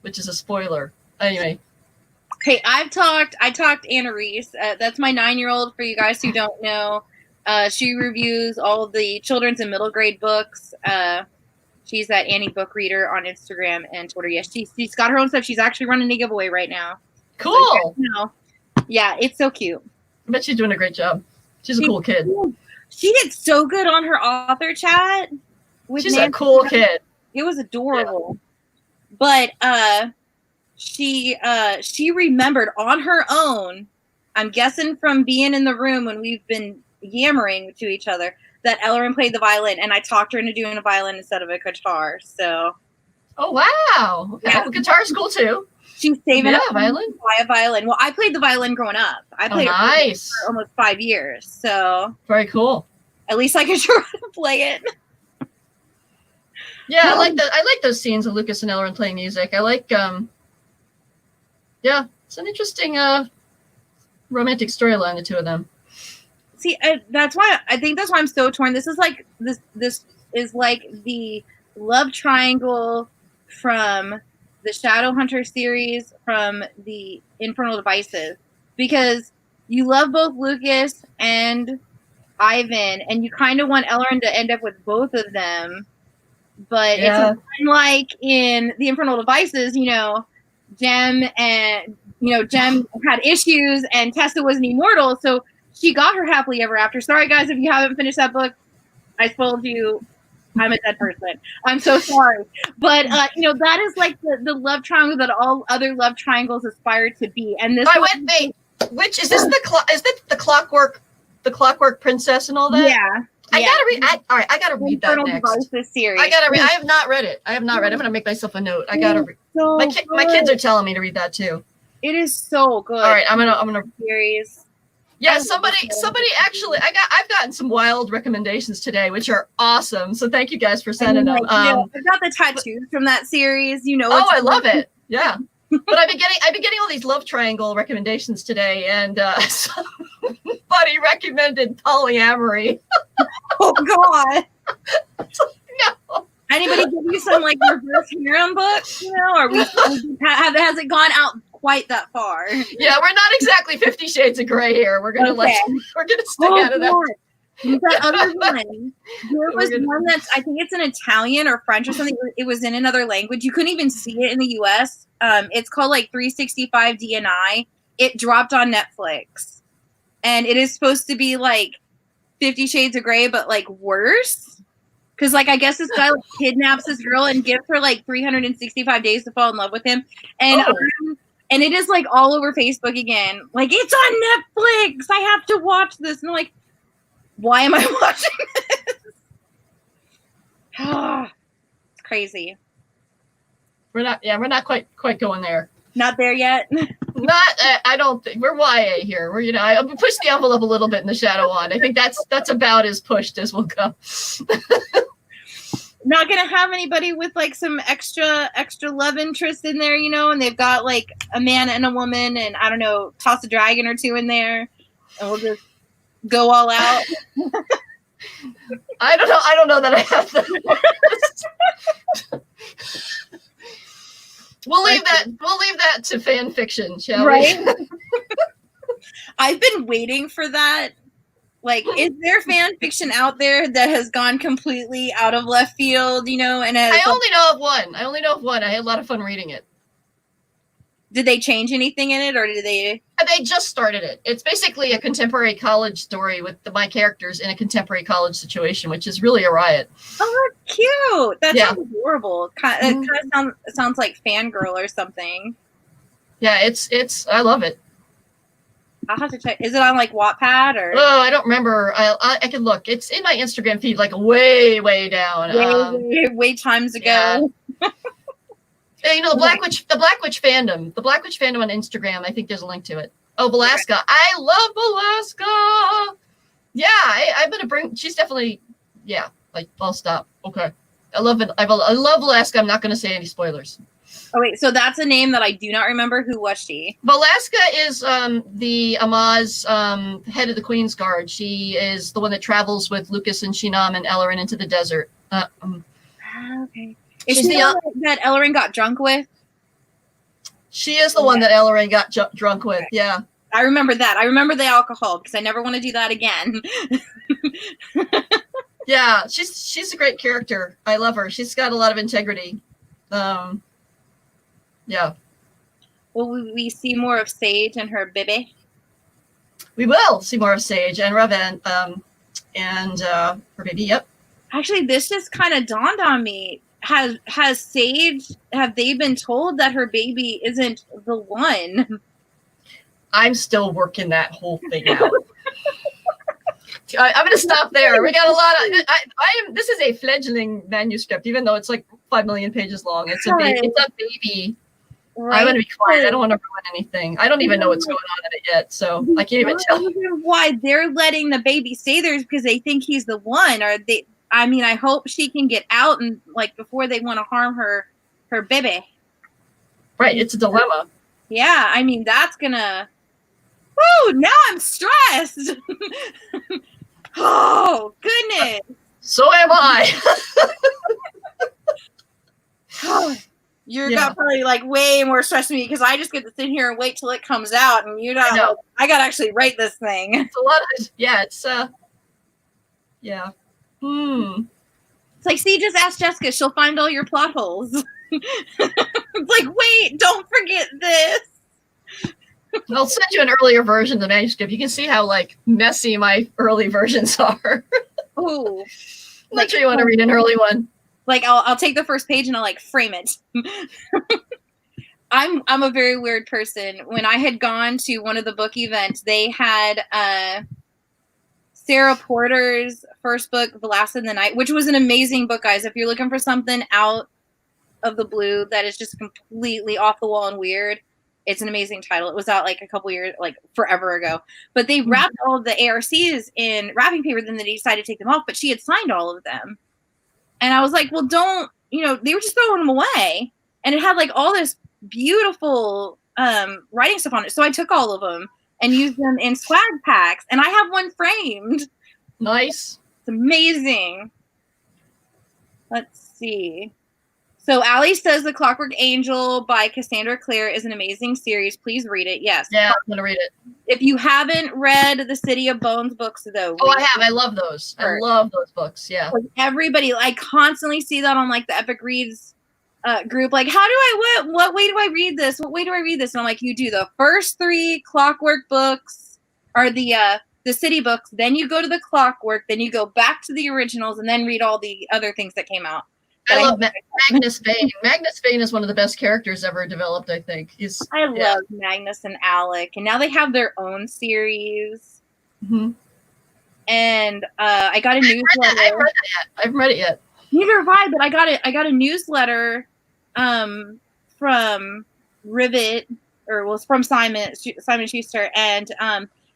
which is a spoiler. Anyway. Okay, I talked Anna Reese. That's my 9-year-old, for you guys who don't know. She reviews all the children's and middle grade books. She's at Annie Book Reader on Instagram and Twitter. Yes, she's got her own stuff. She's actually running a giveaway right now. Cool. Yeah, it's so cute. I bet she's doing a great job. She's a cool kid. She did so good on her author chat. She's a cool kid. It was adorable. Yeah. But she remembered on her own, I'm guessing from being in the room when we've been yammering to each other, that Elloren played the violin, and I talked her into doing a violin instead of a guitar. So, oh wow, yeah, guitar's cool too. She's saving up violin. to buy a violin. Well, I played the violin growing up. I played it for almost 5 years. So very cool. At least I could try to play it. Yeah, I like those scenes of Lukas and Elloren playing music. I like yeah, it's an interesting romantic storyline, the two of them. See, that's why I'm so torn. This is like this is like the love triangle from the Shadowhunter series, from the Infernal Devices, because you love both Lukas and Ivan, and you kind of want Elloren to end up with both of them. But it's like in the Infernal Devices, Jem had issues, and Tessa wasn't immortal, so she got her happily ever after. Sorry, guys, if you haven't finished that book, I spoiled you. I'm a dead person. I'm so sorry. But, that is like the love triangle that all other love triangles aspire to be. And this which is this the Clockwork the Clockwork Princess and all that. Yeah. I gotta read. All right, I gotta read that next. Series. I gotta read. I have not read it. I'm gonna make myself a note. I gotta read. So my kids are telling me to read that too. It is so good. All right, I'm gonna series. Yeah, somebody actually. I've gotten some wild recommendations today, which are awesome. So thank you guys for sending them. I got the tattoos from that series. You know. Oh, I love it. Yeah. But I've been getting all these love triangle recommendations today, and somebody recommended polyamory. Oh God! No. Anybody give you some like reverse harem books? You know, or has it gone out quite that far? Yeah, we're not exactly 50 Shades of Grey here. We're gonna stick out of that. That other one. There was one that's, I think it's an Italian or French or something. It was in another language. You couldn't even see it in the US. It's called like 365 DNI. It dropped on Netflix. And it is supposed to be like 50 Shades of Grey, but like worse. Because like I guess this guy like, kidnaps this girl and gives her like 365 days to fall in love with him. And and it is like all over Facebook again. Like, it's on Netflix. I have to watch this. And I'm like, why am I watching this? It's crazy. We're not quite going there. Not there yet. I don't think we're YA here. We're I push the envelope a little bit in the Shadow Wand. I think that's about as pushed as we'll go. Not gonna have anybody with like some extra love interest in there, and they've got like a man and a woman, and I don't know, toss a dragon or two in there, and we'll just go all out. I don't know that I have that. We'll leave that to fan fiction, shall we? I've been waiting for that. Like, is there fan fiction out there that has gone completely out of left field, and I only know of one. I had a lot of fun reading it. Did they change anything in it, or did they? They just started it. It's basically a contemporary college story with my characters in a contemporary college situation, which is really a riot. Oh, that's cute. That sounds adorable. It kind of sounds like Fangirl or something. Yeah, it's. I love it. I'll have to check. Is it on like Wattpad or? Oh, I don't remember. I can look. It's in my Instagram feed, like way down. Way times ago. Yeah. The Black Witch fandom. The Black Witch fandom on Instagram. I think there's a link to it. Oh, Velasca. I love Velasca. Yeah, I'm gonna bring. She's definitely. Yeah, like I'll stop. Okay, I love it. I love Velasca. I'm not gonna say any spoilers. Oh wait, so that's a name that I do not remember. Who was she? Velasca is the Amaz head of the Queen's Guard. She is the one that travels with Lukas and Shinam and Elloren into the desert. Okay. Is she the one that Elloren got drunk with? She is the one that Elloren got drunk with, yeah. I remember that. I remember the alcohol because I never want to do that again. Yeah, she's a great character. I love her. She's got a lot of integrity. Yeah. Will we see more of Sage and her baby? We will see more of Sage and Raven and her baby, yep. Actually, this just kind of dawned on me. Has Sage, have they been told that her baby isn't the one? I'm still working that whole thing out. I'm going to stop there. We got a lot of. This is a fledgling manuscript, even though it's like 5 million pages long. It's a baby. Right. I'm going to be quiet. I don't want to ruin anything. I don't even know what's going on in it yet, so I can't even tell. Why they're letting the baby stay there is because they think he's the one. Or they. I mean, I hope she can get out and like before they want to harm her baby. Right. It's a dilemma. Yeah. I mean, that's gonna. Woo! Now I'm stressed. Oh goodness. So am I. You're got probably like way more stressed than me because I just get to sit here and wait till it comes out, and you know, I got to actually write this thing. It's a lot of it's yeah. It's like, see, just ask Jessica; she'll find all your plot holes. It's like, wait, don't forget this. I'll send you an earlier version of the manuscript. You can see how like messy my early versions are. Oh, I'm not sure you want to read an early one. Like I'll take the first page and I'll like frame it. I'm a very weird person. When I had gone to one of the book events, they had Sarah Porter's first book, The Last in the Night, which was an amazing book, guys. If you're looking for something out of the blue that is just completely off the wall and weird, it's an amazing title. It was out like a couple years, like forever ago. But they wrapped all of the ARCs in wrapping paper, then they decided to take them off, but she had signed all of them. And I was like, well, don't, they were just throwing them away. And it had like all this beautiful writing stuff on it. So I took all of them and used them in swag packs. And I have one framed. Nice. It's amazing. Let's see. So Allie says The Clockwork Angel by Cassandra Clare is an amazing series. Please read it. Yes. Yeah, I'm going to read it. If you haven't read the City of Bones books, though. Oh, I have. I love those. I love those books. Yeah. Like everybody, I constantly see that on like the Epic Reads group. Like, what way do I read this? What way do I read this? And I'm like, you do the first 3 Clockwork books or the City books. Then you go to the Clockwork. Then you go back to the originals and then read all the other things that came out. I love Magnus Vane. Magnus Vane is one of the best characters ever developed, I think. I love Magnus and Alec, and now they have their own series. Mm-hmm. And I got a newsletter. I haven't read it yet. Neither have I, but I got a newsletter from Rivet, from Simon Schuster, and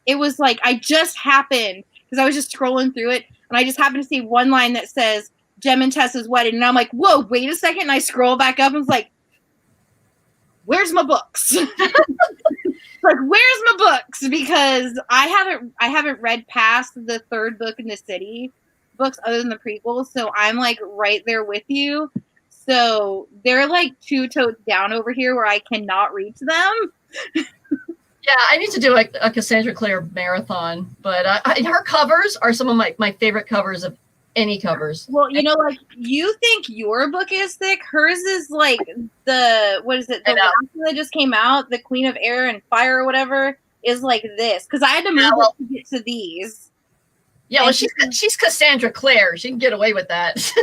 it was like I just happened because I was just scrolling through it, and I just happened to see one line that says Jem and Tessa's wedding, and I'm like, whoa, wait a second, and I scroll back up and was like, where's my books? Like, where's my books? Because I haven't read past the 3rd book in the City books other than the prequels, so I'm like right there with you. So they're like 2 totes down over here where I cannot reach them. Yeah, I need to do like a Cassandra Clare marathon, but her covers are some of my favorite covers of any covers. Well, like you think your book is thick. Hers is like the last one that just came out, the Queen of Air and Fire or whatever, is like this. Because I had to move to get to these. Yeah, well, she's Cassandra Clare. She can get away with that.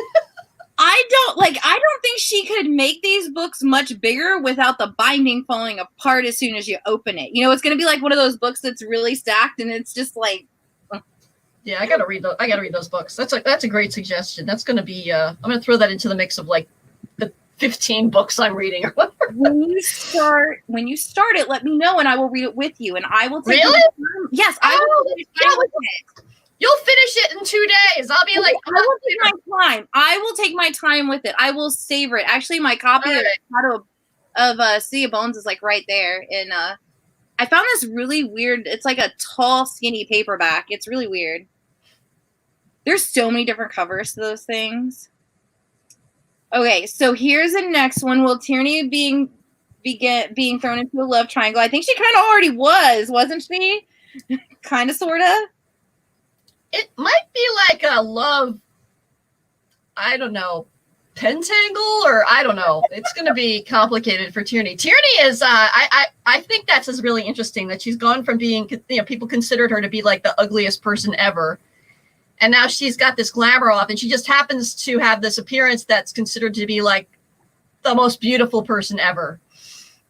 I don't think she could make these books much bigger without the binding falling apart as soon as you open it. It's going to be like one of those books that's really stacked and it's just like. Yeah, I gotta read those books. That's a great suggestion. That's gonna be. I'm gonna throw that into the mix of like the 15 books I'm reading or whatever. When you start it, let me know and I will read it with you. And I will take really. Yes, I will. You'll finish it in 2 days. I'll be like, I will take my time. I will take my time with it. I will savor it. Actually, my copy of Sea of Bones is like right there. And I found this really weird. It's like a tall, skinny paperback. It's really weird. There's so many different covers to those things. Okay, so here's the next one. Will Tierney being thrown into a love triangle? I think she kind of already was, wasn't she? Kind of, sort of. It might be like a love, I don't know, pentangle, or I don't know. It's going to be complicated for Tierney. Tierney is, I think that's really interesting that she's gone from being, people considered her to be like the ugliest person ever. And now she's got this glamour off, and she just happens to have this appearance that's considered to be like the most beautiful person ever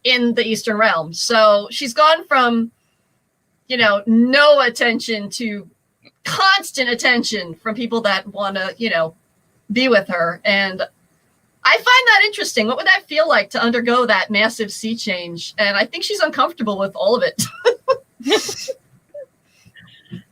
in the Eastern Realm. So she's gone from, no attention to constant attention from people that want to, be with her. And I find that interesting. What would that feel like to undergo that massive sea change? And I think she's uncomfortable with all of it.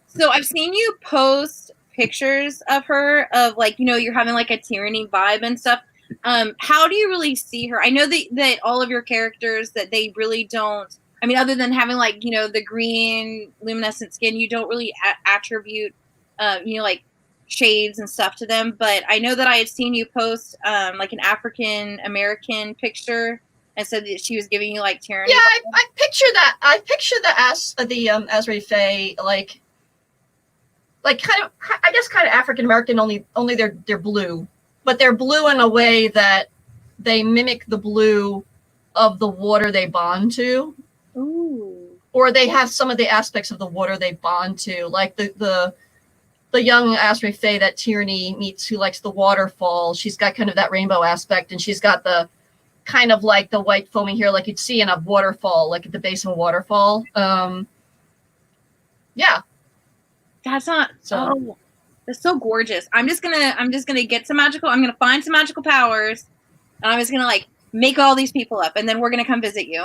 So I've seen you post pictures of her of like, you're having like a Tyranny vibe and stuff. How do you really see her? I know that all of your characters, that they really don't, I mean, other than having like, the green luminescent skin, you don't really attribute, like shades and stuff to them. But I know that I had seen you post like an African American picture and said that she was giving you like tyranny. Yeah, I picture that. I picture the Azrae Fae like kind of, I guess, kind of African American. Only they're blue, but they're blue in a way that they mimic the blue of the water they bond to. Ooh. Or they have some of the aspects of the water they bond to, like the young Azrae Fae that Tierney meets, who likes the waterfall. She's got kind of that rainbow aspect, and she's got the kind of like the white foaming hair, like you'd see in a waterfall, like at the base of a waterfall. Yeah. That's not So. oh, that's so gorgeous. I'm just gonna get some magical. I'm gonna find some magical powers, and I'm just gonna like make all these people up, and then we're gonna come visit you.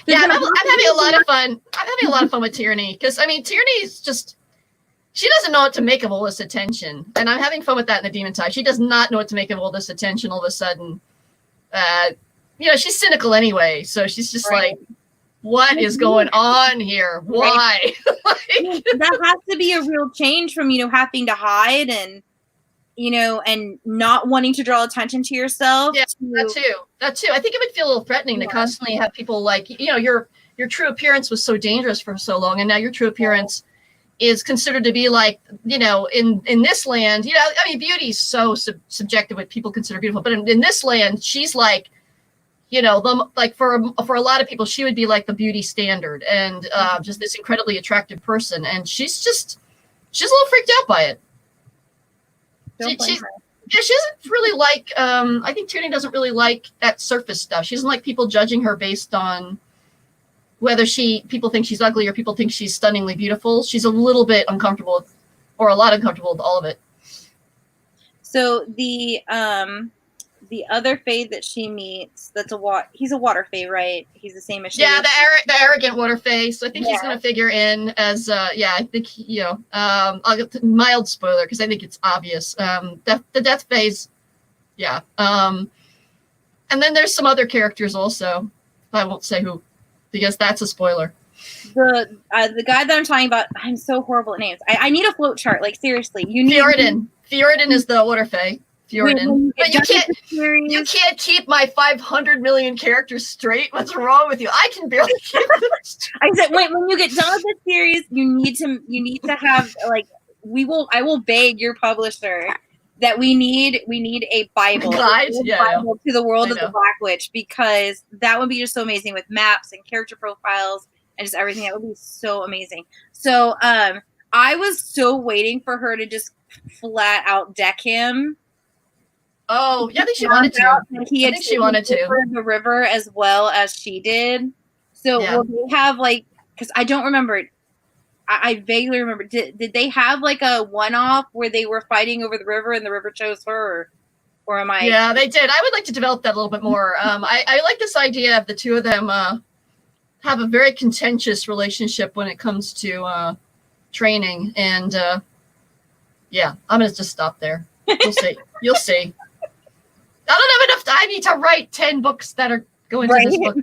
Yeah, I'm having a lot of fun. I'm having a lot of fun with Tyranny because I mean Tyranny's just she doesn't know what to make of all this attention, and I'm having fun with that in the Demon Tide. She does not know what to make of all this attention. All of a sudden, you know, she's cynical anyway, so she's just like, "What is going on here? Why?" Like, that has to be a real change from having to hide and and not wanting to draw attention to yourself. Yeah, that too. I think it would feel a little threatening to constantly have people like your true appearance was so dangerous for so long, and now your true appearance is considered to be like, in this land, I mean, beauty is so subjective what people consider beautiful, but in this land, she's like, like for a lot of people, she would be like the beauty standard and just this incredibly attractive person. And she's a little freaked out by it. She doesn't really like, I think Tyranny doesn't really like that surface stuff. She doesn't like people judging her based on whether people think she's ugly or people think she's stunningly beautiful. She's a little bit uncomfortable or a lot uncomfortable with all of it. So the other fae that she meets, he's a water fae, right? He's the same as she. Yeah, the arrogant water fae. So I think he's going to figure in as I think I'll get the mild spoiler because I think it's obvious. The death phase, yeah. And then there's some other characters also. I won't say who, because that's a spoiler. The guy that I'm talking about, I'm so horrible at names. I need a float chart. Like seriously, Theoden is the water fae. Theoden. But you can't keep my 500 million characters straight. What's wrong with you? I can barely keep them straight. I said, wait, when you get done with this series, you need to have like I will beg your publisher that we need a Bible, Bible to the world of the Black Witch, because that would be just so amazing with maps and character profiles and just everything. That would be so amazing. So I was so waiting for her to just flat out deck him. Oh, yeah, I think she wanted to. I think she wanted to. The river as well as she did. So will they have because I don't remember. I vaguely remember. Did they have like a one-off where they were fighting over the river and the river chose her, or am I? Yeah, they did. I would like to develop that a little bit more. I like this idea of the two of them have a very contentious relationship when it comes to training, and I'm gonna just stop there. You'll see. I don't have enough time. I need to write 10 books that are going to this book.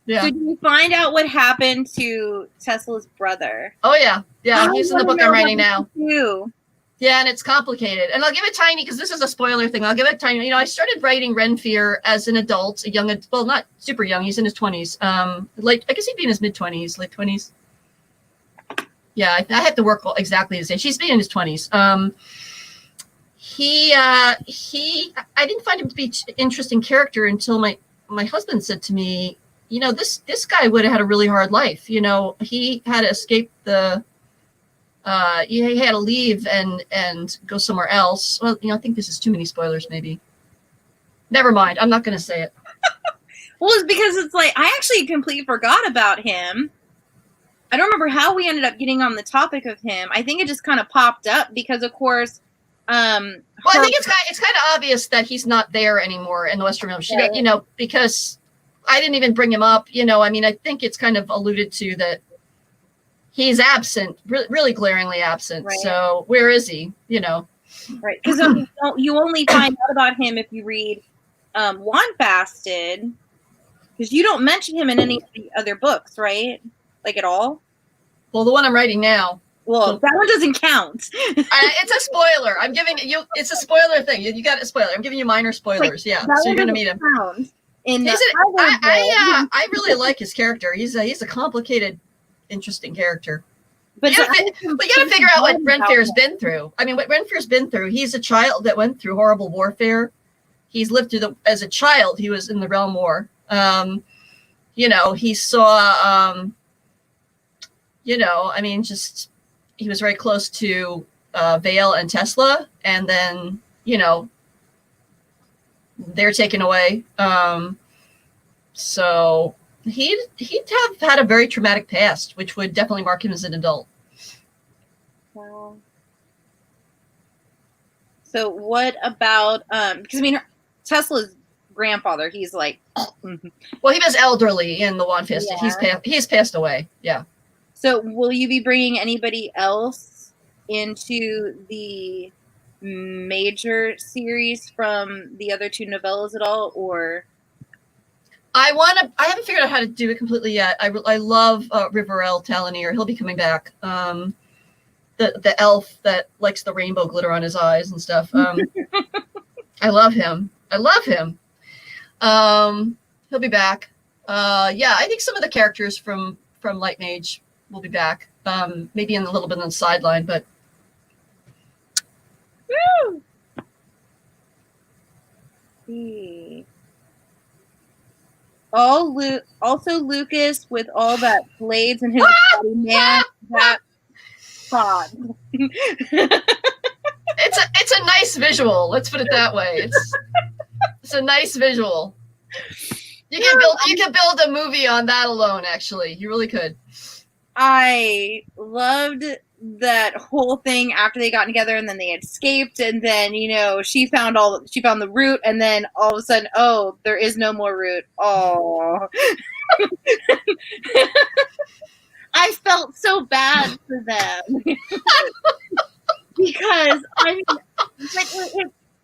Yeah. So did you find out what happened to Tesla's brother? Oh, yeah. Yeah, he's in the book I'm writing now. Too. Yeah, and it's complicated. And I'll give it tiny, because this is a spoiler thing. I'll give it tiny. I started writing Renfear as an adult, well, not super young. He's in his 20s. I guess he'd be in his mid-20s, late 20s. Yeah, I have to work exactly his age. He's been in his 20s. I didn't find him to be an interesting character until my husband said to me, this guy would have had a really hard life. He had to escape he had to leave and go somewhere else. Well, I think this is too many spoilers, maybe. Never mind. I'm not going to say it. Well, it's because it's like, I actually completely forgot about him. I don't remember how we ended up getting on the topic of him. I think it just kind of popped up because, of course, I think it's kind of obvious that he's not there anymore in the Western Realm. Because I didn't even bring him up. I think it's kind of alluded to that he's absent, really glaringly absent. Right. So where is he? Right. Because you only find out about him if you read Wand Fasted, because you don't mention him in any of the other books, right? Like at all? Well, the one I'm writing now. Well, that one doesn't count. It's a spoiler. I'm giving you. It's a spoiler thing. You got a spoiler. I'm giving you minor spoilers. So you're gonna meet him. I really like his character. He's a complicated, interesting character. But you got to figure out what Renfair's been through. I mean, what Renfair's been through. He's a child that went through horrible warfare. He's lived through as a child. He was in the Realm War. He saw. He was very close to Vale and Tesla, and then, they're taken away. So he'd have had a very traumatic past, which would definitely mark him as an adult. Well, so what about because I mean Tesla's grandfather, he's like Well, he was elderly in the Wand Fist. Yeah. He's passed away. Yeah. So will you be bringing anybody else into the major series from the other two novellas at all, or? I haven't figured out how to do it completely yet. I love Riverell Talonier. He'll be coming back. The elf that likes the rainbow glitter on his eyes and stuff. I love him. He'll be back. Yeah, I think some of the characters from Light Mage will be back. Maybe in a little bit on the sideline, but. Woo! See. Also Lucas with all that blades in his body, man. That thought. It's a nice visual. Let's put it that way. It's a nice visual. You can build a movie on that alone. Actually, you really could. I loved that whole thing after they got together, and then they escaped, and then she found the root, and then all of a sudden, oh, there is no more root. Oh. I felt so bad for them because I mean,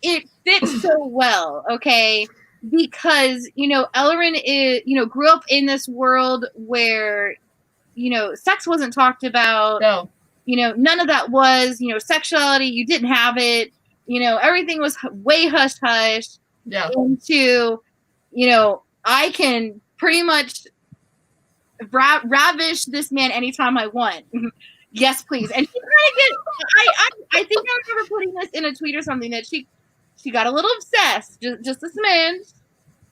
it fits so well, okay? Because Elloren is grew up in this world where sex wasn't talked about. No. None of that was sexuality. You didn't have it. Everything was way hush hush. Yeah. Into I can pretty much ravish this man anytime I want. Yes, please. And she kind of did. I think I remember putting this in a tweet or something that she got a little obsessed, just a smidge,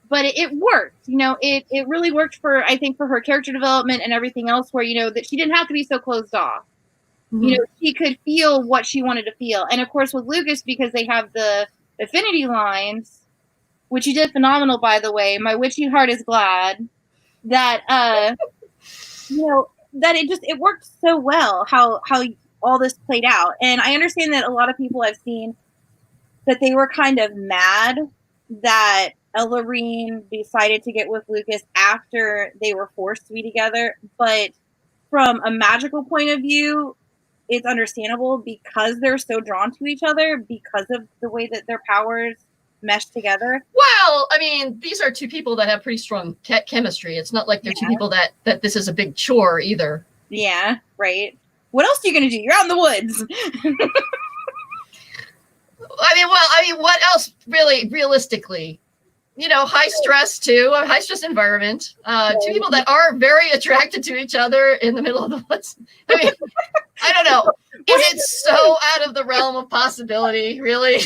but it worked. It really worked for her character development and everything else, where that she didn't have to be so closed off. Mm-hmm. She could feel what she wanted to feel, and of course with Lucas, because they have the affinity lines, which you did phenomenal, by the way. My witchy heart is glad that that it worked so well how all this played out. And I understand that a lot of people I've seen that they were kind of mad that Elloren decided to get with Lucas after they were forced to be together. But from a magical point of view, it's understandable because they're so drawn to each other because of the way that their powers mesh together. Well, I mean, these are two people that have pretty strong chemistry. It's not like they're two people that this is a big chore either. Yeah, right. What else are you going to do? You're out in the woods. I mean, what else really, realistically? High stress too, a high stress environment. Two people that are very attracted to each other in the middle of the woods. I mean, I don't know. Is it so out of the realm of possibility, really?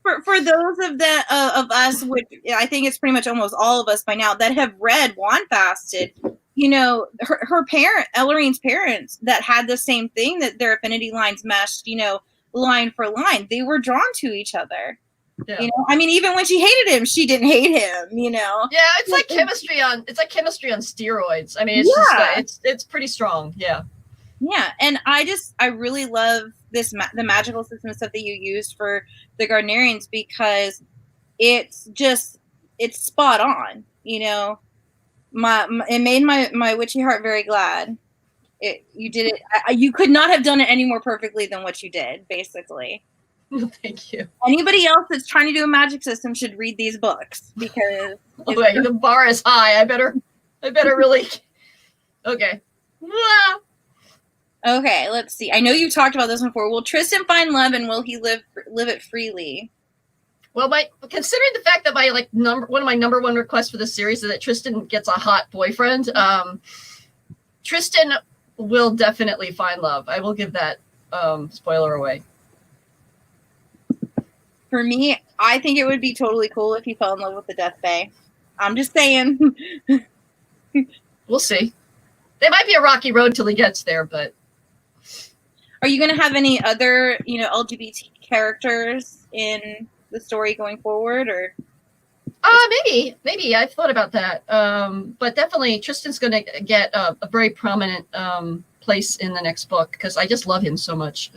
For those of us, which I think it's pretty much almost all of us by now, that have read Wand Fasted, her parent, Elloren's parents, that had the same thing, that their affinity lines meshed, line for line. They were drawn to each other. Yeah. I mean, even when she hated him, she didn't hate him. Yeah, it's like chemistry on steroids. I mean, it's pretty strong. Yeah. Yeah, and I really love the magical system and stuff that you used for the Gardnerians, because it's spot on. It made my witchy heart very glad. You did it. You could not have done it any more perfectly than what you did, basically. Thank you. Anybody else that's trying to do a magic system should read these books, because the bar is high. I better really. Okay. Okay, let's see. I know you talked about this before. Will Tristan find love, and will he live it freely? Well, considering the fact that one of my number one requests for this series is that Tristan gets a hot boyfriend, Tristan will definitely find love. I will give that spoiler away. For me, I think it would be totally cool if he fell in love with the Death Fae. I'm just saying. We'll see. It might be a rocky road till he gets there, but. Are you going to have any other, LGBT characters in the story going forward, or? Maybe. I've thought about that. But definitely Tristan's going to get a very prominent place in the next book because I just love him so much.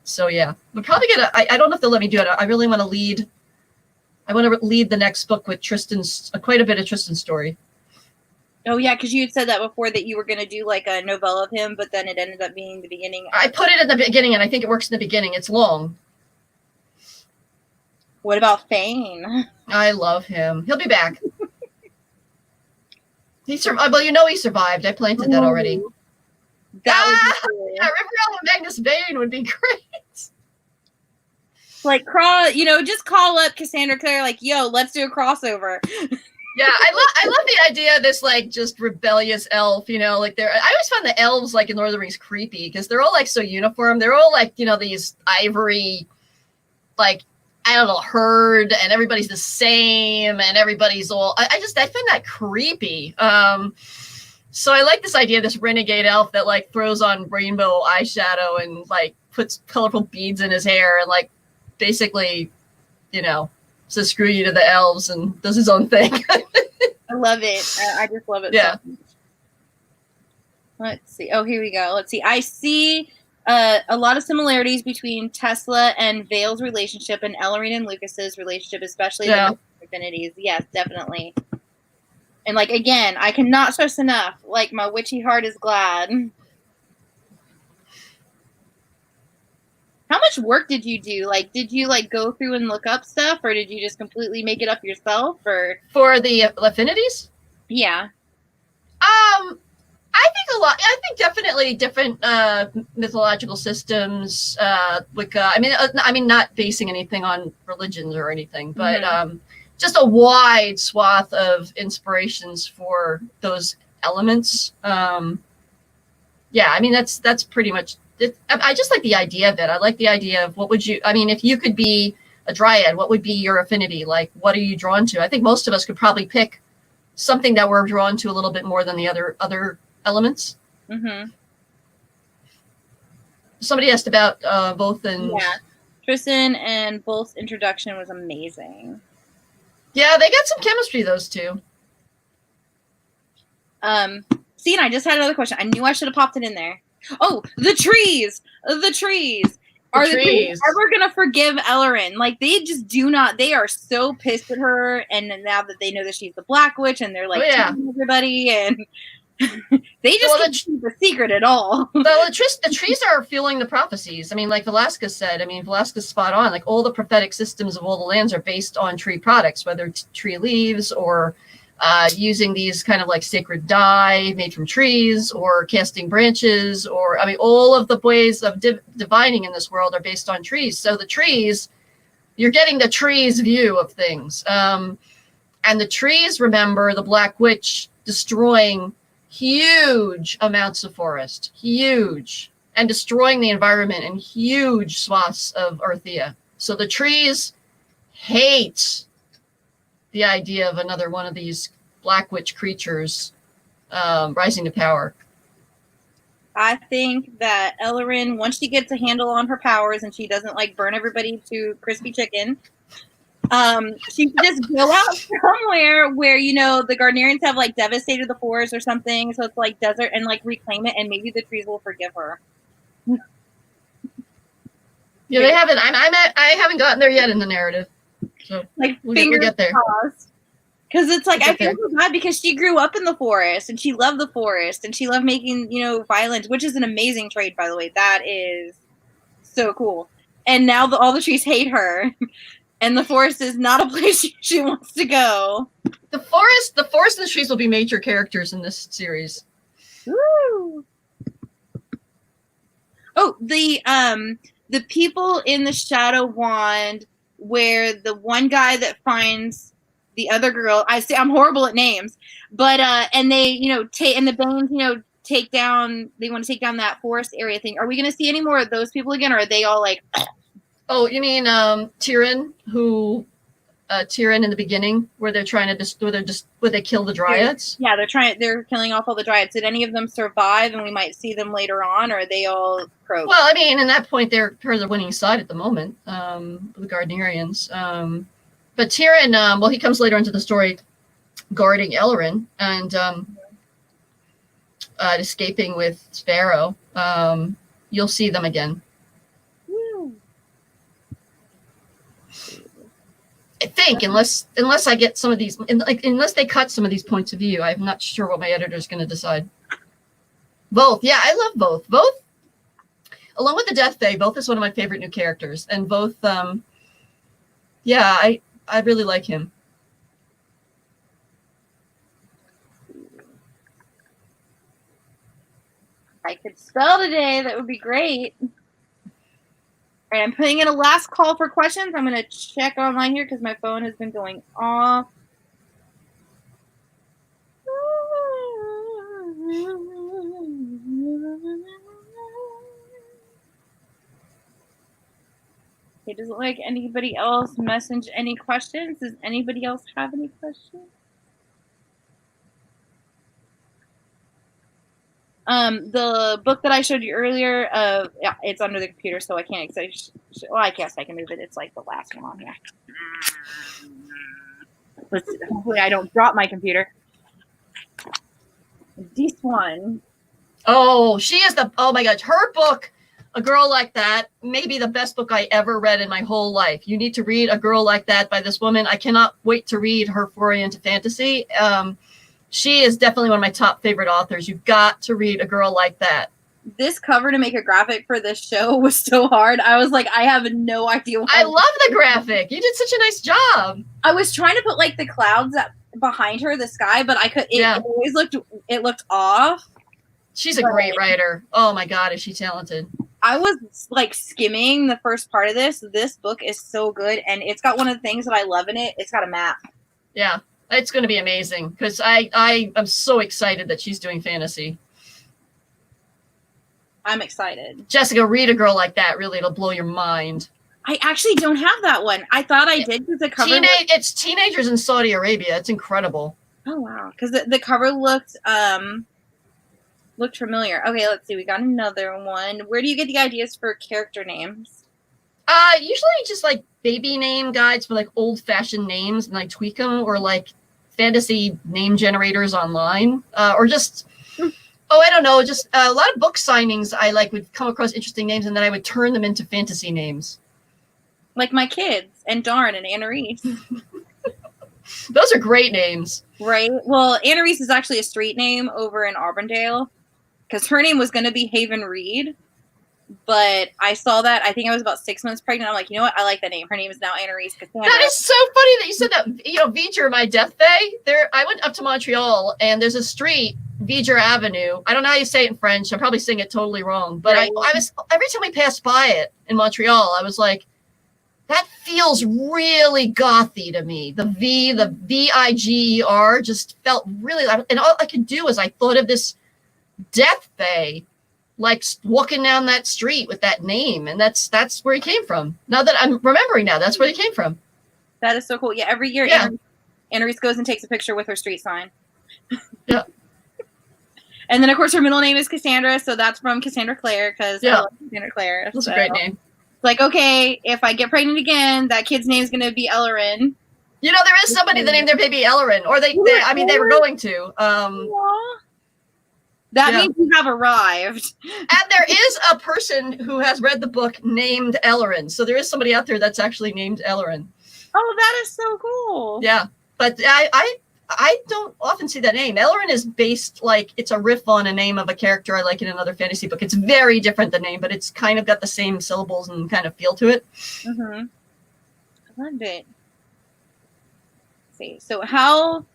So yeah, we're probably gonna. I don't know if they'll let me do it. I really want to lead. I want to lead the next book with Tristan's quite a bit of Tristan's story. Oh yeah, because you had said that before that you were going to do like a novella of him, but then it ended up being the beginning. I put it at the beginning, and I think it works in the beginning. It's long. What about Fane? I love him. He'll be back. He survived. Well, you know he survived. I planted that already. That would be cool. Yeah, Riverell and Magnus Vane would be great. Like, just call up Cassandra Clare, like, yo, let's do a crossover. Yeah, I love the idea of this like just rebellious elf, like I always found the elves like in Lord of the Rings creepy because they're all like so uniform. They're all like, these ivory, like, I don't know, herd, and everybody's the same and everybody's all I find that creepy. So I like this idea of this renegade elf that like throws on rainbow eyeshadow and like puts colorful beads in his hair and like basically, says screw you to the elves and does his own thing. I love it. I just love it. Yeah. So much. Let's see. Oh, here we go. Let's see. I see a lot of similarities between Tesla and Vale's relationship and Elloren and Lucas's relationship, especially the affinities. Yes, definitely. And like, again, I cannot stress enough, like my witchy heart is glad. How much work did you do? Like, did you like go through and look up stuff, or did you just completely make it up yourself? Or for the affinities? Yeah. I think a lot. I think definitely different mythological systems. I mean, not basing anything on religions or anything, but just a wide swath of inspirations for those elements. Yeah, I mean that's pretty much. I just like the idea of it. I like the idea of if you could be a dryad, what would be your affinity? Like, what are you drawn to? I think most of us could probably pick something that we're drawn to a little bit more than the other elements. Mm-hmm. Somebody asked about both and... Yeah, Tristan and Bolt's introduction was amazing. Yeah, they got some chemistry, those two. See, and I just had another question. I knew I should have popped it in there. Oh, the trees! The trees! Are the trees ever going to forgive Elloren? Like, they just do not. They are so pissed at her, and now that they know that she's the Black Witch, and they're, like, telling everybody, and they just can't keep a secret at all. Well, the trees are fueling the prophecies. I mean, like Velasquez said, Velasquez spot on. Like, all the prophetic systems of all the lands are based on tree products, whether tree leaves or using these kind of like sacred dye made from trees or casting branches or, all of the ways of divining in this world are based on trees. So the trees, you're getting the trees' view of things. And the trees remember the Black Witch destroying huge amounts of forest, huge, and destroying the environment in huge swaths of Erthia. So the trees hate the idea of another one of these Black Witch creatures rising to power. I think that Elloren, once she gets a handle on her powers and she doesn't like burn everybody to crispy chicken, she can just go out somewhere where, the Gardnerians have like devastated the forest or something, so it's like desert, and like reclaim it, and maybe the trees will forgive her. Yeah, they haven't. I haven't gotten there yet in the narrative. So like we'll get there. Because it's like, I feel so bad because she grew up in the forest and she loved the forest and she loved making, violence, which is an amazing trait, by the way. That is so cool. And now all the trees hate her, and the forest is not a place she wants to go. The forest and the trees will be major characters in this series. Woo! Oh, the people in the Shadow Wand, where the one guy that finds the other girl, I'm horrible at names, but and they and the Banes they want to take down that forest area thing. Are we going to see any more of those people again, or are they all like? Oh, you mean Tyrion, Tyrion in the beginning, where they're trying to where they kill the dryads? Yeah, they're killing off all the dryads. Did any of them survive, and we might see them later on, or are they all croaked? Well, in that point, they're part of the winning side at the moment, the Gardnerians. But Tyrion, he comes later into the story guarding Elloren, and escaping with Sparrow. You'll see them again. Woo. I think, unless I get some of these, unless they cut some of these points of view, I'm not sure what my editor's going to decide. Both, yeah, I love both. Both, along with the Death Fae, both is one of my favorite new characters, and both, yeah, I really like him. I could spell today. That would be great. All right, I'm putting in a last call for questions. I'm going to check online here because my phone has been going off. It doesn't like anybody else message any questions. Does anybody else have any questions? The book that I showed you earlier, yeah, it's under the computer, so I can't say. Well, I guess I can move it. It's like the last one on here. Let's see. Hopefully, I don't drop my computer. This one. Oh, she is the. Oh my gosh, her book, A Girl Like That, may be the best book I ever read in my whole life. You need to read A Girl Like That by this woman. I cannot wait to read her foray into fantasy. She is definitely one of my top favorite authors. You've got to read A Girl Like That. This cover to make a graphic for this show was so hard. I was like, I have no idea. I love the graphic. You did such a nice job. I was trying to put like the clouds behind her, the sky, but I could. It always looked off. She's a great writer. Oh my God, is she talented? I was like skimming the first part of this. This book is so good, and it's got one of the things that I love in it. It's got a map. Yeah. It's going to be amazing because I am so excited that she's doing fantasy. I'm excited. Jessica, read A Girl Like That. Really, it'll blow your mind. I actually don't have that one. I thought I did because the cover. It's teenagers in Saudi Arabia. It's incredible. Oh wow! Because the cover looked familiar. Okay, let's see. We got another one. Where do you get the ideas for character names? Usually just like baby name guides for like old-fashioned names, and I tweak them, or like fantasy name generators online, or just I don't know, just a lot of book signings. I would come across interesting names, and then I would turn them into fantasy names, like my kids and Darn and Anna Reese. Those are great names, right? Well, Anna Reese is actually a street name over in Auburndale because her name was going to be Haven Reed. But I saw that. I think I was about 6 months pregnant. I'm like, you know what? I like that name. Her name is now Anna Reese Cassandra. That is so funny that you said that. You know, V'ger, my Death Fae. I went up to Montreal, and there's a street, V'ger Avenue. I don't know how you say it in French. I'm probably saying it totally wrong. But right. I was every time we passed by it in Montreal, I was like, that feels really gothy to me. The Viger just felt really. And all I could do was I thought of this Death Fae, like walking down that street with that name, and that's where he came from. Now that I'm remembering, that's where he came from. That is so cool. Yeah, every year, yeah. Anna Reese goes and takes a picture with her street sign. Yeah. And then, of course, her middle name is Cassandra, so that's from Cassandra Clare, because I love Cassandra Clare. That's a great name. It's like, okay, if I get pregnant again, that kid's name is going to be Elloren. You know, there is somebody that named their baby Elloren, or they were going to. That means you have arrived. And there is a person who has read the book named Elloren. So there is somebody out there that's actually named Elloren. Oh, that is so cool. Yeah. But I don't often see that name. Elloren is based, like, it's a riff on a name of a character I like in another fantasy book. It's very different, the name, but it's kind of got the same syllables and kind of feel to it. Mm-hmm. I love it. Let's see. So how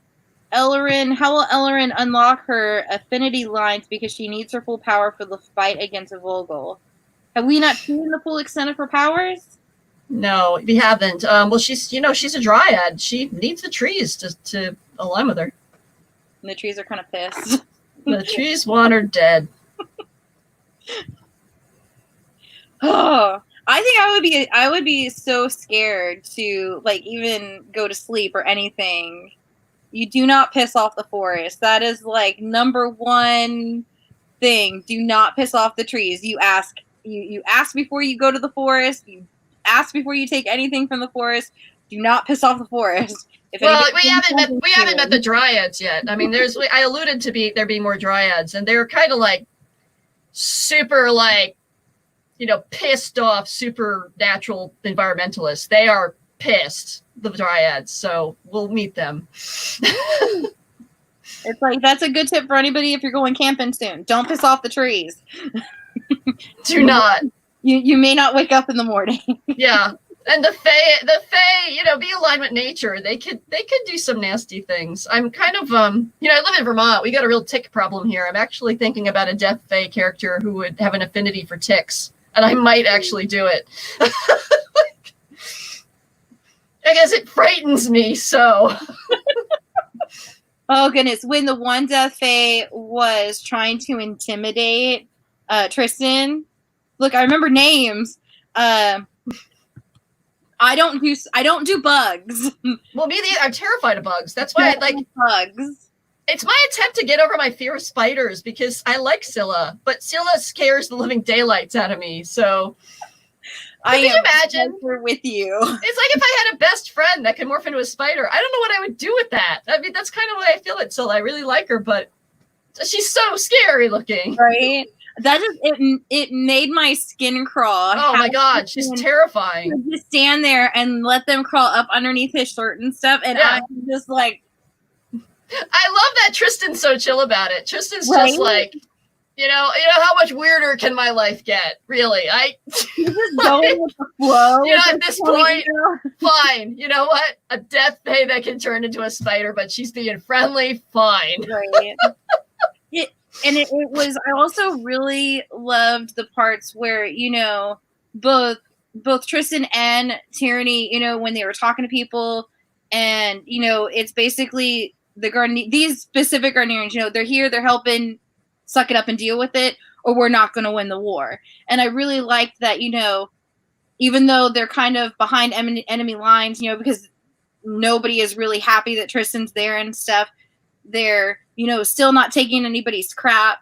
will Elloren unlock her affinity lines because she needs her full power for the fight against Vogel? Have we not seen the full extent of her powers? No, we haven't. Well, she's a dryad. She needs the trees to align with her. And the trees are kind of pissed. The trees want her dead. Oh, I think I would be so scared to like even go to sleep or anything. You do not piss off the forest. That is like number one thing. Do not piss off the trees. You ask before you go to the forest. You ask before you take anything from the forest. Do not piss off the forest. Well, we haven't met the dryads yet. I mean, I alluded to there being more dryads, and they're kind of like super like, pissed off supernatural environmentalists. They are pissed, the dryads. So we'll meet them. It's like, that's a good tip for anybody if you're going camping soon. Don't piss off the trees. Do not. You may not wake up in the morning. Yeah. And the Fae, be aligned with nature. They could do some nasty things. I'm kind of, I live in Vermont. We got a real tick problem here. I'm actually thinking about a death Fae character who would have an affinity for ticks. And I might actually do it. I guess it frightens me, so. Oh, goodness. When the one death Fae was trying to intimidate Tristan, look, I remember names. I don't do bugs. Well, I'm terrified of bugs. That's why I like bugs. It's my attempt to get over my fear of spiders because I like Scylla, but Scylla scares the living daylights out of me. So, can you imagine? With you. It's like if I had a best friend that could morph into a spider. I don't know what I would do with that. I mean, that's kind of what I feel at Scylla. I really like her, but she's so scary looking. Right? It made my skin crawl. Oh my God, she's terrifying. Just stand there and let them crawl up underneath his shirt and stuff, and I'm just like, I love that Tristan's so chill about it. Tristan's just like, how much weirder can my life get? Really, just going with the flow. At this point, fine. You know what? A death Fae that can turn into a spider, but she's being friendly. Fine. Right. It was, I also really loved the parts where, both Tristan and Tyranny, when they were talking to people, and, it's basically these specific Gardnerians, they're here, they're helping, suck it up and deal with it, or we're not going to win the war. And I really liked that, even though they're kind of behind enemy lines, because nobody is really happy that Tristan's there and stuff, they're, still not taking anybody's crap.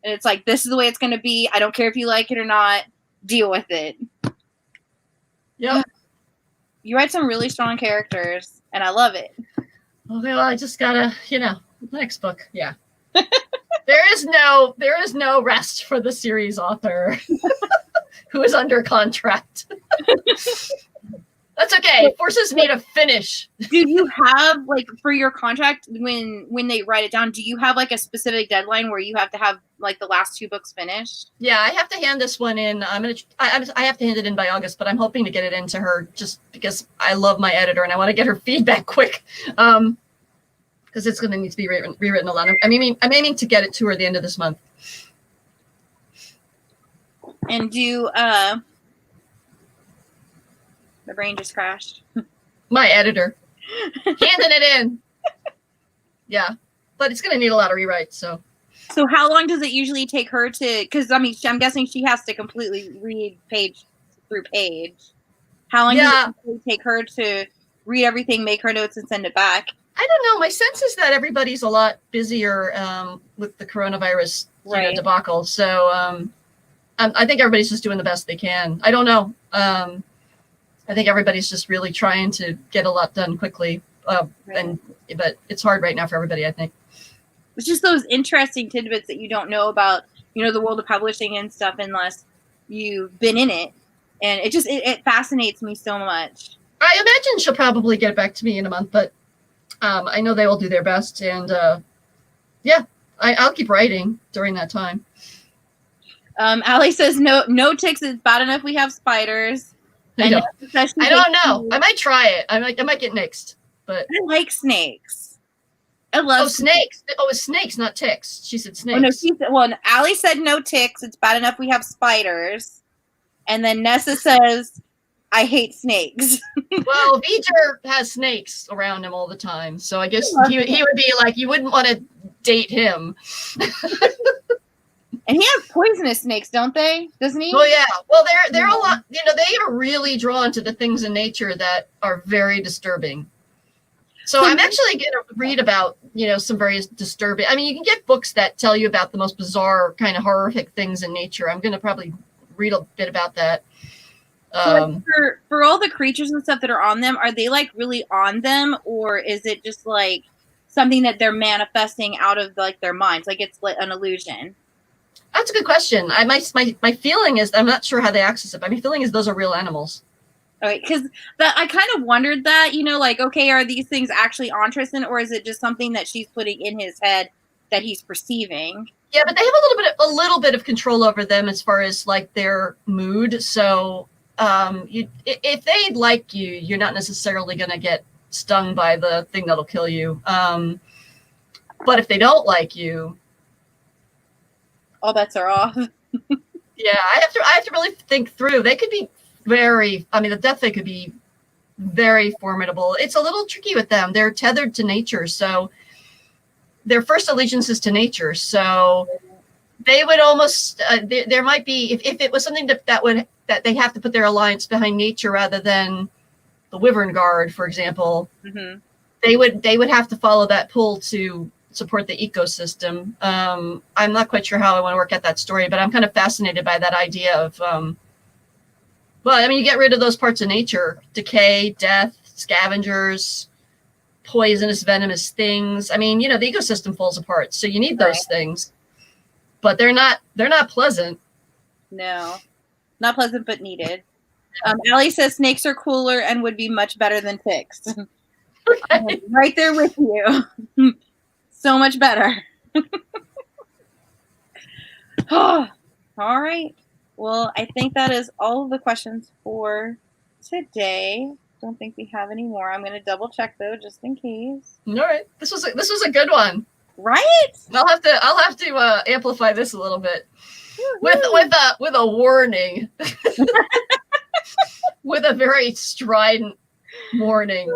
And it's like, this is the way it's going to be. I don't care if you like it or not. Deal with it. Yep. You write some really strong characters, and I love it. Okay, well, I just gotta, next book. Yeah. There is no rest for the series author who is under contract. That's okay. It forces me to finish. Do you have, for your contract, when they write it down, do you have, a specific deadline where you have to have, the last 2 books finished? Yeah, I have to hand this one in. I have to hand it in by August, but I'm hoping to get it into her just because I love my editor and I want to get her feedback quick. Because it's going to need to be rewritten a lot. I'm aiming to get it to her at the end of this month. And the brain just crashed. My editor. Handing it in. Yeah. But it's going to need a lot of rewrites, so. So how long does it usually take her to, because, I'm guessing she has to completely read page through page. How long does it usually take her to read everything, make her notes, and send it back? I don't know. My sense is that everybody's a lot busier with the coronavirus debacle. So I think everybody's just doing the best they can. I don't know. I think everybody's just really trying to get a lot done quickly. But it's hard right now for everybody, I think. It's just those interesting tidbits that you don't know about, the world of publishing and stuff unless you've been in it. And it fascinates me so much. I imagine she'll probably get back to me in a month, but I know they will do their best. And I'll keep writing during that time. Allie says, no ticks. It's bad enough we have spiders. I don't know. I might try it. I might get nixed, but I like snakes. I love snakes. Oh, it's snakes, not ticks. She said snakes. Oh, no, Allie said no ticks. It's bad enough we have spiders. And then Nessa says, I hate snakes. Well, V'ger has snakes around him all the time, so I guess he would be like, you wouldn't want to date him. And he has poisonous snakes, don't they? Doesn't he? Well, yeah. Well, they're a lot. They are really drawn to the things in nature that are very disturbing. So I'm actually going to read about, some very disturbing. I mean, you can get books that tell you about the most bizarre kind of horrific things in nature. I'm going to probably read a bit about that. So like, for all the creatures and stuff that are on them, are they like really on them, or is it just like something that they're manifesting out of like their minds, like it's like an illusion? That's a good question. My feeling is, I'm not sure how they access it, but my feeling is those are real animals. Okay, because that I kind of wondered that, like, okay, are these things actually on Tristan, or is it just something that she's putting in his head that he's perceiving? Yeah, but they have a little bit of control over them as far as like their mood. So if they like you, you're not necessarily going to get stung by the thing that'll kill you. But if they don't like you, all bets are off. Yeah, I have to really think through. They could be the death Fae could be very formidable. It's a little tricky with them. They're tethered to nature, so their first allegiance is to nature. So they would almost there might be, if it was something that they have to put their alliance behind nature rather than the Wyvern Guard, for example. Mm-hmm. They would have to follow that pull to support the ecosystem. I'm not quite sure how I want to work at that story, but I'm kind of fascinated by that idea of you get rid of those parts of nature: decay, death, scavengers, poisonous, venomous things. The ecosystem falls apart, so you need those things. But they're not pleasant. No, not pleasant, but needed. Allie says snakes are cooler and would be much better than ticks. Right there with you. So much better. All right. Well, I think that is all of the questions for today. Don't think we have any more. I'm going to double check though, just in case. All right. This was a good one. Right? I'll have to amplify this a little bit with a warning, with a very strident warning.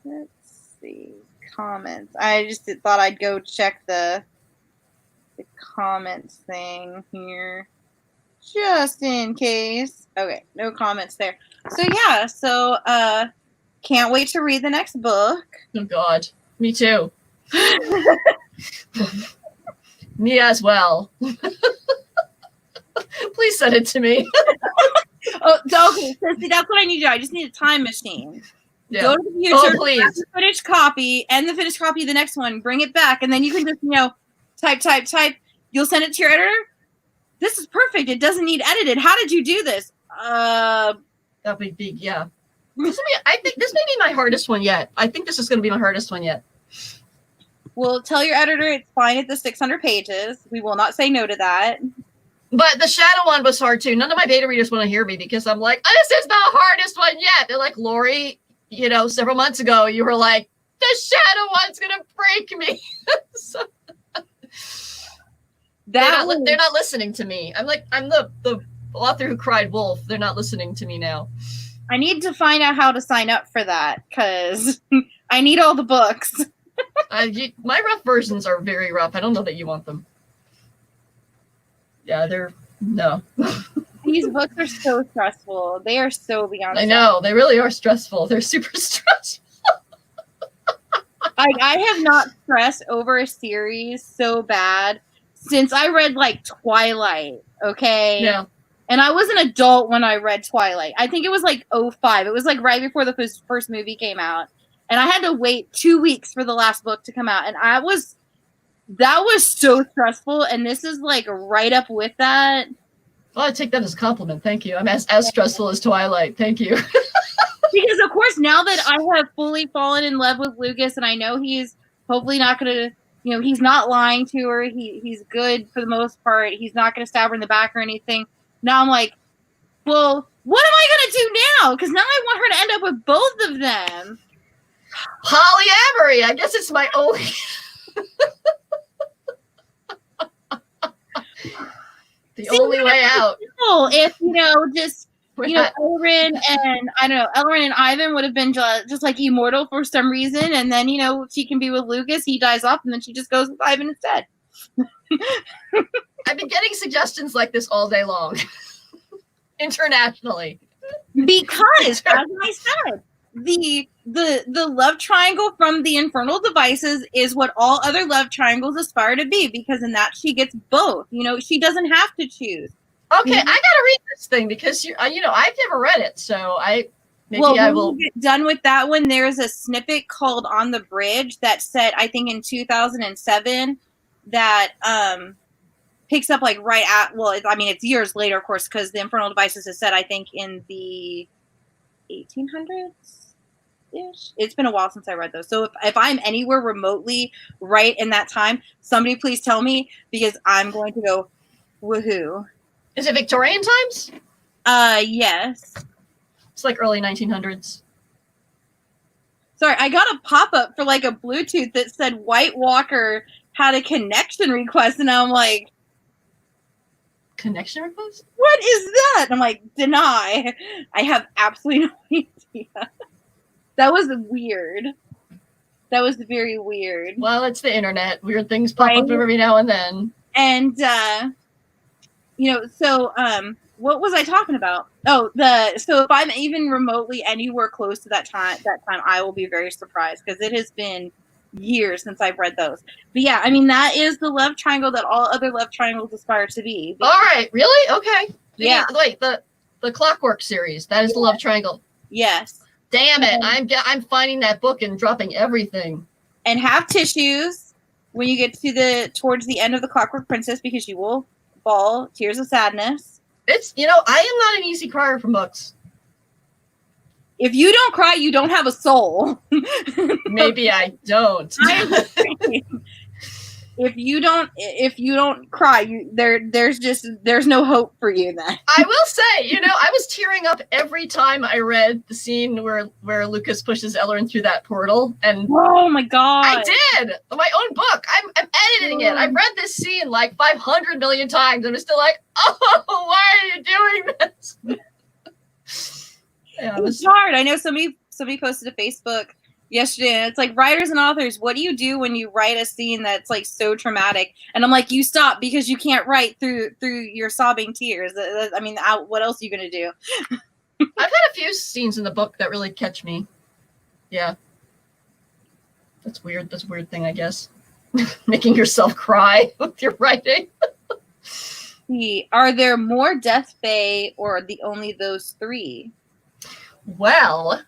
Let's see. Comments. I just thought I'd go check the comments thing here just in case. Okay, no comments there. So can't wait to read the next book. Oh god, me too. Me as well. Please send it to me. Okay, so see, that's what I need to do. I just need a time machine. Yeah. Go to the future, grab the finished copy, and the finished copy of the next one, bring it back, and then you can just, type. You'll send it to your editor. This is perfect. It doesn't need edited. How did you do this? That'd be big, yeah. I think this may be my hardest one yet. I think this is going to be my hardest one yet. Well, tell your editor it's fine at the 600 pages. We will not say no to that. But the Shadow one was hard too. None of my beta readers want to hear me because I'm like, this is the hardest one yet. They're like, Laurie, several months ago, you were like, the Shadow one's going to break me. So, they're not listening to me. I'm the author who cried wolf. They're not listening to me now. I need to find out how to sign up for that because I need all the books. My rough versions are very rough. I don't know that you want them. Yeah, no. These books are so stressful. They are so beyond I know. They really are stressful. They're super stressful. I have not stressed over a series so bad since I read Twilight, okay? Yeah. And I was an adult when I read Twilight. I think it was 2005. It was right before the first movie came out. And I had to wait 2 weeks for the last book to come out. And that was so stressful. And this is right up with that. Well, I take that as a compliment. Thank you. I'm as stressful as Twilight. Thank you. Because of course, now that I have fully fallen in love with Lucas and I know he's hopefully not going to, he's not lying to her. He's good for the most part. He's not going to stab her in the back or anything. Now I'm like, well, what am I going to do now? Because now I want her to end up with both of them. Polyamory. I guess it's my only. Only way out. If Elloren and Elloren and Ivan would have been just immortal for some reason, and then she can be with Lucas, he dies off, and then she just goes with Ivan instead. I've been getting suggestions like this all day long, internationally. Because, as I said, the love triangle from the Infernal Devices is what all other love triangles aspire to be, because in that she gets both. She doesn't have to choose. Okay, I gotta read this thing because I've never read it, so I When will. you get done with that one, there's a snippet called "On the Bridge" that said, I think in 2007, that picks up like right at. Well, it's years later, of course, because the Infernal Devices is set, I think, in the 1800s. Ish. It's been a while since I read those. So if I'm anywhere remotely right in that time, somebody please tell me, because I'm going to go woohoo. Is it Victorian times? Yes. It's like early 1900s. Sorry, I got a pop-up for like a Bluetooth that said White Walker had a connection request, and I'm like, connection request? What is that? And I'm like, deny. I have absolutely no idea. That was weird. That was very weird. Well, it's the internet. Weird things pop up every now and then. And so what was I talking about? So if I'm even remotely anywhere close to that time, I will be very surprised, because it has been years since I've read those. But yeah, that is the love triangle that all other love triangles aspire to be. All right, really? Okay. Yeah. The Clockwork series. That is the love triangle. Yes. Damn it! I'm finding that book and dropping everything. And have tissues when you get towards the end of the Clockwork Princess, because you will bawl tears of sadness. It's I am not an easy crier for books. If you don't cry, you don't have a soul. Maybe I don't. If you don't cry, there's no hope for you then. I will say, I was tearing up every time I read the scene where Lukas pushes Elloren through that portal, and oh my god, I did my own book. I'm editing it. I've read this scene like 500 million times. I'm still like, oh, why are you doing this? Yeah, it's hard. I know somebody posted a Facebook yesterday, and it's like, writers and authors, what do you do when you write a scene that's like so traumatic? And I'm like, you stop, because you can't write through your sobbing tears. What else are you gonna do? I've had a few scenes in the book that really catch me. Yeah, that's weird. That's a weird thing, I guess. Making yourself cry with your writing. Are there more Death Fae, or only those three? Well,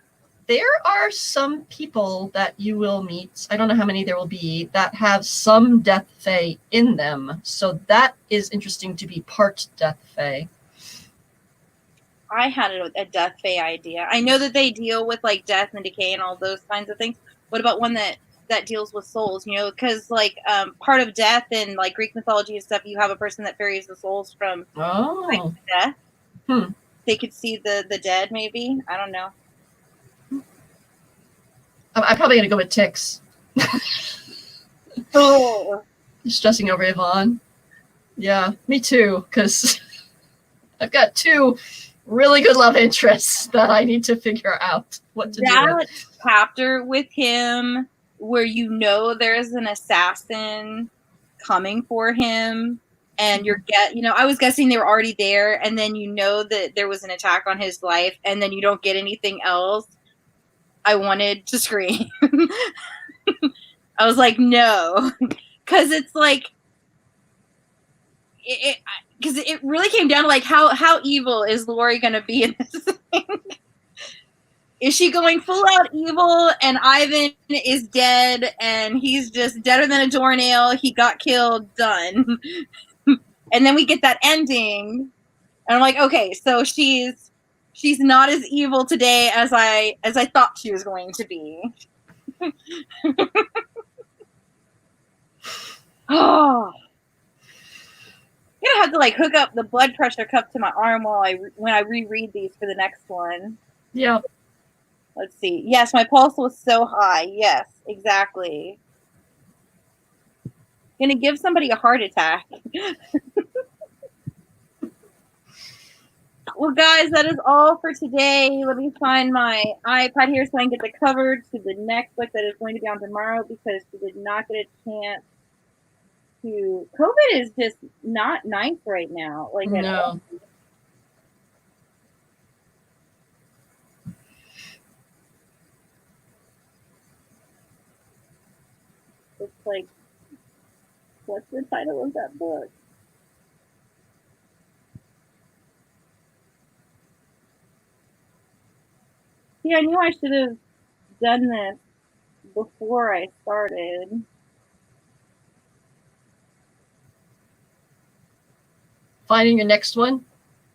there are some people that you will meet, I don't know how many there will be, that have some Death Fae in them. So that is interesting to be part Death Fae. I had a Death Fae idea. I know that they deal with like death and decay and all those kinds of things. What about one that deals with souls? Because part of death in like Greek mythology and stuff, you have a person that ferries the souls from life to death. They could see the dead, maybe. I don't know. I'm probably going to go with Tix. Oh. Stressing over Yvonne. Yeah, me too, because I've got two really good love interests that I need to figure out what to do with. That chapter with him where there's an assassin coming for him, and I was guessing they were already there, and then that there was an attack on his life, and then you don't get anything else. I wanted to scream. I was like, no, because it's like, because it really came down to like how evil is Laurie going to be in this thing? Is she going full out evil, and Ivan is dead, and he's just deader than a doornail? He got killed, done. And then we get that ending, and I'm like, okay, so she's not as evil today as I thought she was going to be. Oh, I'm gonna have to like hook up the blood pressure cuff to my arm when I reread these for the next one. Yeah. Let's see. Yes, my pulse was so high. Yes, exactly. Gonna give somebody a heart attack. Well, guys, that is all for today. Let me find my iPad here so I can get the cover to the next book that is going to be on tomorrow, because we did not get a chance to. COVID is just not nice right now. Like, no. It's like, what's the title of that book? See, I knew I should have done this before I started. Finding your next one?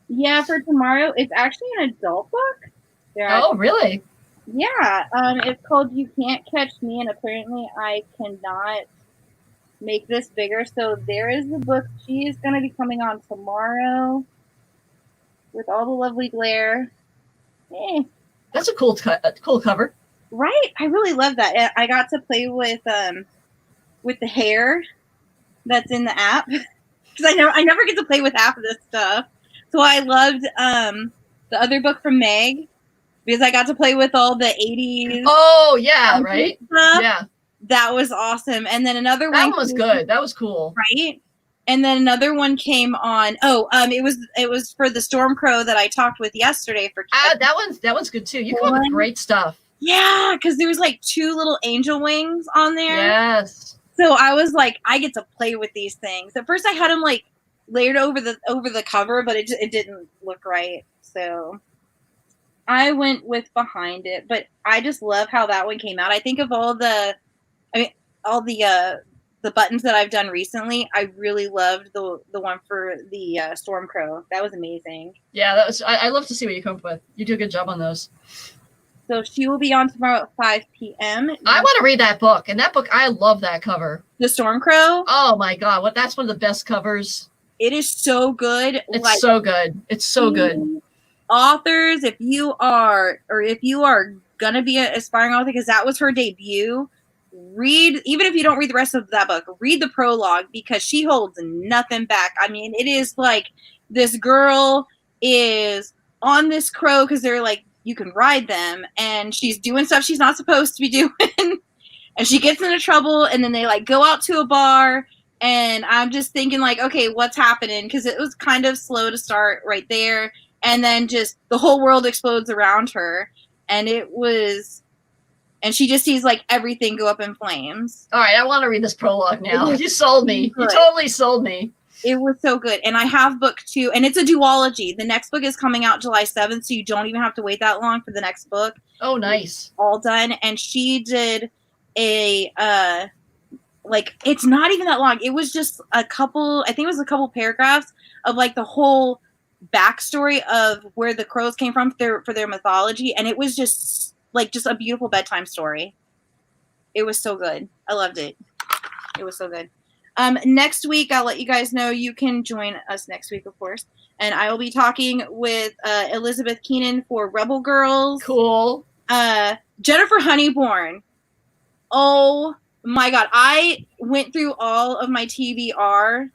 Yeah, for tomorrow. It's actually an adult book. Oh, really? Yeah. It's called You Can't Catch Me, and apparently I cannot make this bigger. So there is the book. She is going to be coming on tomorrow with all the lovely glare. That's a cool cover. Right? I really love that. I got to play with the hair that's in the app. Because I never get to play with half of this stuff. So I loved the other book from Mage because I got to play with all the 80s. Oh, yeah, right? Stuff. Yeah. That was awesome. And then another one was good. That was cool. Right? And then another one came on. It was for the Stormcrow that I talked with yesterday for that one's good too. You come up with great stuff. Yeah, because there was like 2 little angel wings on there. Yes. So I was like, I get to play with these things. At first, I had them like layered over the cover, but it didn't look right. So I went with behind it. But I just love how that one came out. I think of all the buttons that I've done recently. I really loved the one for the Stormcrow. That was amazing. Yeah, that was. I love to see what you come up with. You do a good job on those. So she will be on tomorrow at 5 p.m. I want to read that book. And that book, I love that cover. The Stormcrow? Oh, my God. That's one of the best covers. It is so good. It's so good. It's so good. Authors, if you are going to be an aspiring author, because that was her debut, read, even if you don't read the rest of that book, read the prologue because she holds nothing back. I mean, it is like this girl is on this crow because they're like, you can ride them, and she's doing stuff she's not supposed to be doing, and she gets into trouble, and then they like go out to a bar, and I'm just thinking like, okay, what's happening? Because it was kind of slow to start right there, and then just the whole world explodes around her, and she just sees like everything go up in flames. All right, I want to read this prologue now. You sold me. You totally sold me. It was so good. And I have book 2, and it's a duology. The next book is coming out July 7th, so you don't even have to wait that long for the next book. Oh, nice. All done. And she did a, it's not even that long. It was just a couple paragraphs of like the whole backstory of where the crows came from for their mythology. And it was just a beautiful bedtime story. It was so good. I loved it. It was so good. Next week, I'll let you guys know. You can join us next week, of course. And I will be talking with Elizabeth Keenan for Rebel Girls. Cool. Jennifer Honeyborn. Oh, my God. I went through all of my TBR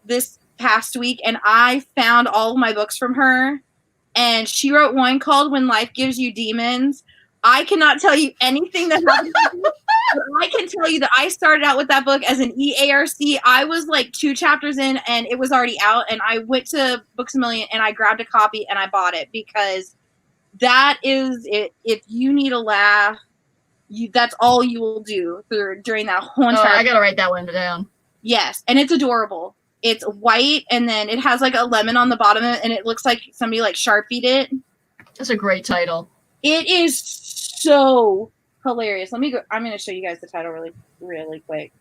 this past week, and I found all of my books from her. And she wrote one called When Life Gives You Demons. I cannot tell you anything that happened. But I can tell you that I started out with that book as an EARC. I was like 2 chapters in and it was already out. And I went to Books A Million and I grabbed a copy and I bought it because that is it. If you need a laugh, that's all you will do during that whole entire. I got to write that one down. Yes. And it's adorable. It's white and then it has like a lemon on the bottom of it and it looks like somebody like Sharpied it. That's a great title. It is so hilarious. Let me go. I'm going to show you guys the title really, really quick.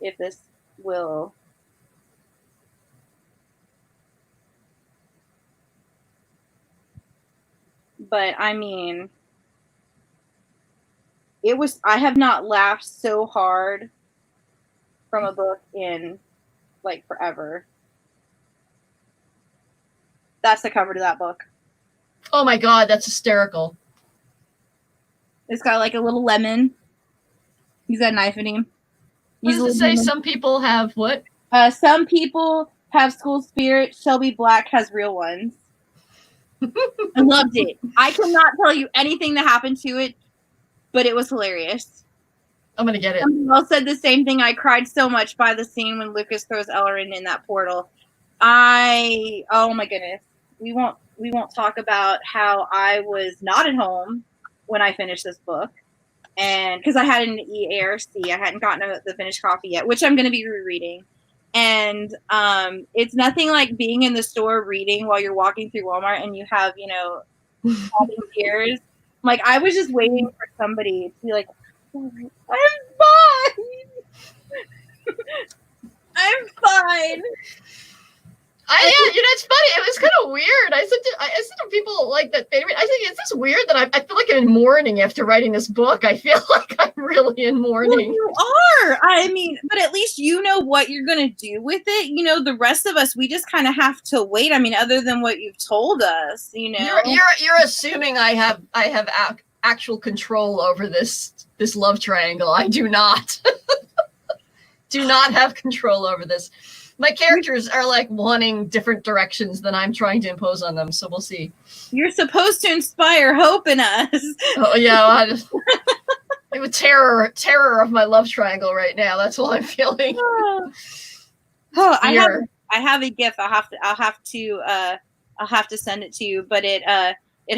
If this will. But I mean, I have not laughed so hard from a book in like forever. That's the cover to that book. Oh my God, that's hysterical. It's got like a little lemon. He's got a knife in him. What does it say? Some people have what? Some people have school spirit. Shelby Black has real ones. I loved it. I cannot tell you anything that happened to it, but it was hilarious. I'm going to get it. Somebody else said the same thing. I cried so much by the scene when Lukas throws Elloren in that portal. Oh my goodness. We won't talk about how I was not at home when I finished this book. And because I had an EARC, I hadn't gotten the finished copy yet, which I'm going to be rereading. And it's nothing like being in the store reading while you're walking through Walmart and you have, having tears. Like, I was just waiting for somebody to be like, I'm fine. I'm fine. It's funny. It was kind of weird. I said to people like that. I think it's just weird that I feel like I'm in mourning after writing this book. I feel like I'm really in mourning. Well, you are. I mean, but at least you know what you're going to do with it. You know, the rest of us, we just kind of have to wait. I mean, other than what you've told us, you know. You're assuming I have actual control over this love triangle. I do not. Do not have control over this. My characters are like wanting different directions than I'm trying to impose on them, so we'll see. You're supposed to inspire hope in us. Oh yeah, I have a terror of my love triangle right now. That's what I'm feeling. Oh, I have a GIF. I'll have to send it to you. But it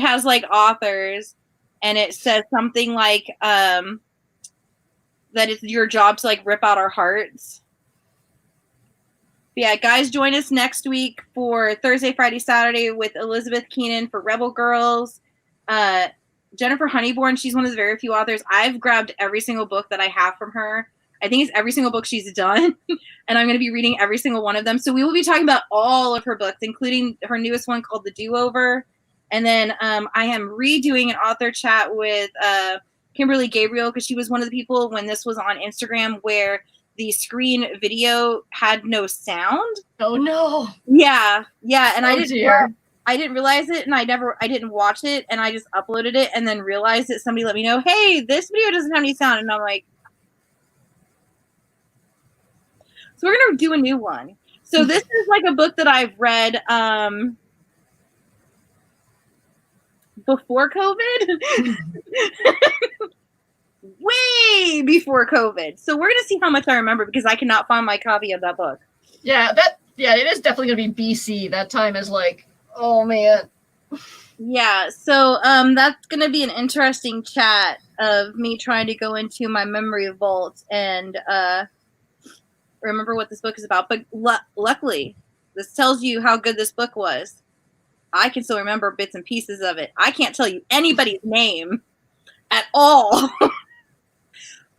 has like authors, and it says something like that it's your job to like rip out our hearts. Yeah, guys, join us next week for Thursday, Friday, Saturday with Elizabeth Keenan for Rebel Girls. Jennifer Honeyborn, she's one of the very few authors. I've grabbed every single book that I have from her. I think it's every single book she's done, and I'm going to be reading every single one of them. So we will be talking about all of her books, including her newest one called The Do-Over. And then I am redoing an author chat with Kimberly Gabriel, because she was one of the people when this was on Instagram where the screen video had no sound. Oh no. Yeah. And I didn't realize it, and I didn't watch it, and I just uploaded it and then realized that somebody let me know, hey, this video doesn't have any sound. And I'm like, so we're going to do a new one. So this is like a book that I've read before COVID. Way before COVID. So we're going to see how much I remember, because I cannot find my copy of that book. Yeah, it is definitely going to be BC. That time is like, oh man. Yeah, so that's going to be an interesting chat of me trying to go into my memory vault and remember what this book is about. But luckily, this tells you how good this book was. I can still remember bits and pieces of it. I can't tell you anybody's name at all.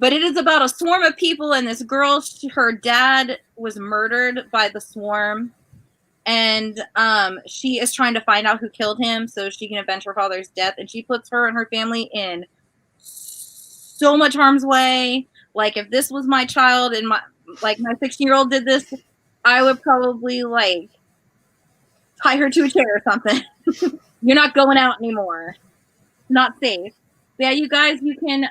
But it is about a swarm of people, and this girl, her dad was murdered by the swarm, and she is trying to find out who killed him so she can avenge her father's death, and she puts her and her family in so much harm's way. Like, if this was my child and my 16-year-old did this, I would probably like tie her to a chair or something. You're not going out anymore. Not safe. But yeah, you guys, you can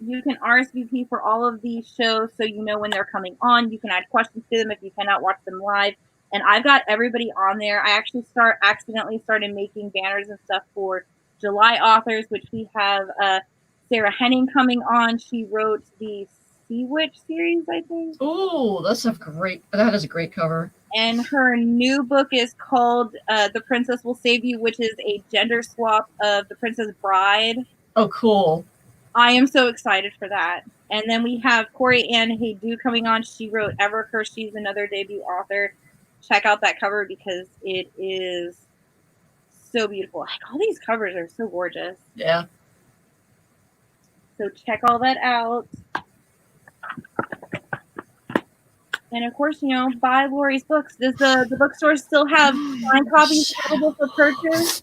RSVP for all of these shows so you know when they're coming on. You can add questions to them if you cannot watch them live. And I've got everybody on there. I actually accidentally started making banners and stuff for July authors, which we have Sarah Henning coming on. She wrote the Sea Witch series, I think. Oh, that is a great cover. And her new book is called The Princess Will Save You, which is a gender swap of The Princess Bride. Oh, cool. I am so excited for that. And then we have Corey Ann Haydu coming on. She wrote Evercurse. She's another debut author. Check out that cover because it is so beautiful. Like, all these covers are so gorgeous. Yeah. So check all that out. And of course, buy Laurie's books. Does the bookstore still have signed copies available for purchase?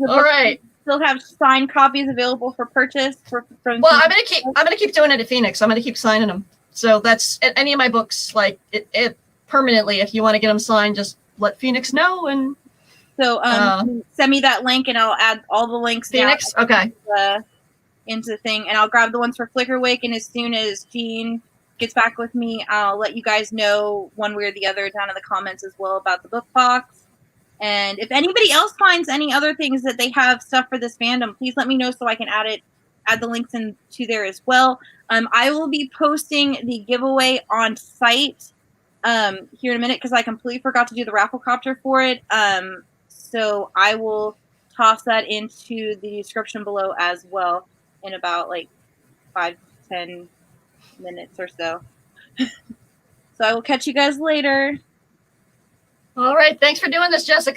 All right. Still have signed copies available for purchase from I'm gonna keep doing it at Phoenix. I'm gonna keep signing them. So that's any of my books, like it permanently. If you want to get them signed, just let Phoenix know. And so send me that link, and I'll add all the links. Phoenix, okay. Into the thing, and I'll grab the ones for Flickerwake, and as soon as Jean gets back with me, I'll let you guys know one way or the other down in the comments as well about the book box. And if anybody else finds any other things that they have stuff for this fandom, please let me know so I can add the links into there as well. I will be posting the giveaway on site here in a minute because I completely forgot to do the raffle copter for it. So I will toss that into the description below as well in about like 5-10 minutes or so. So I will catch you guys later. All right. Thanks for doing this, Jessica.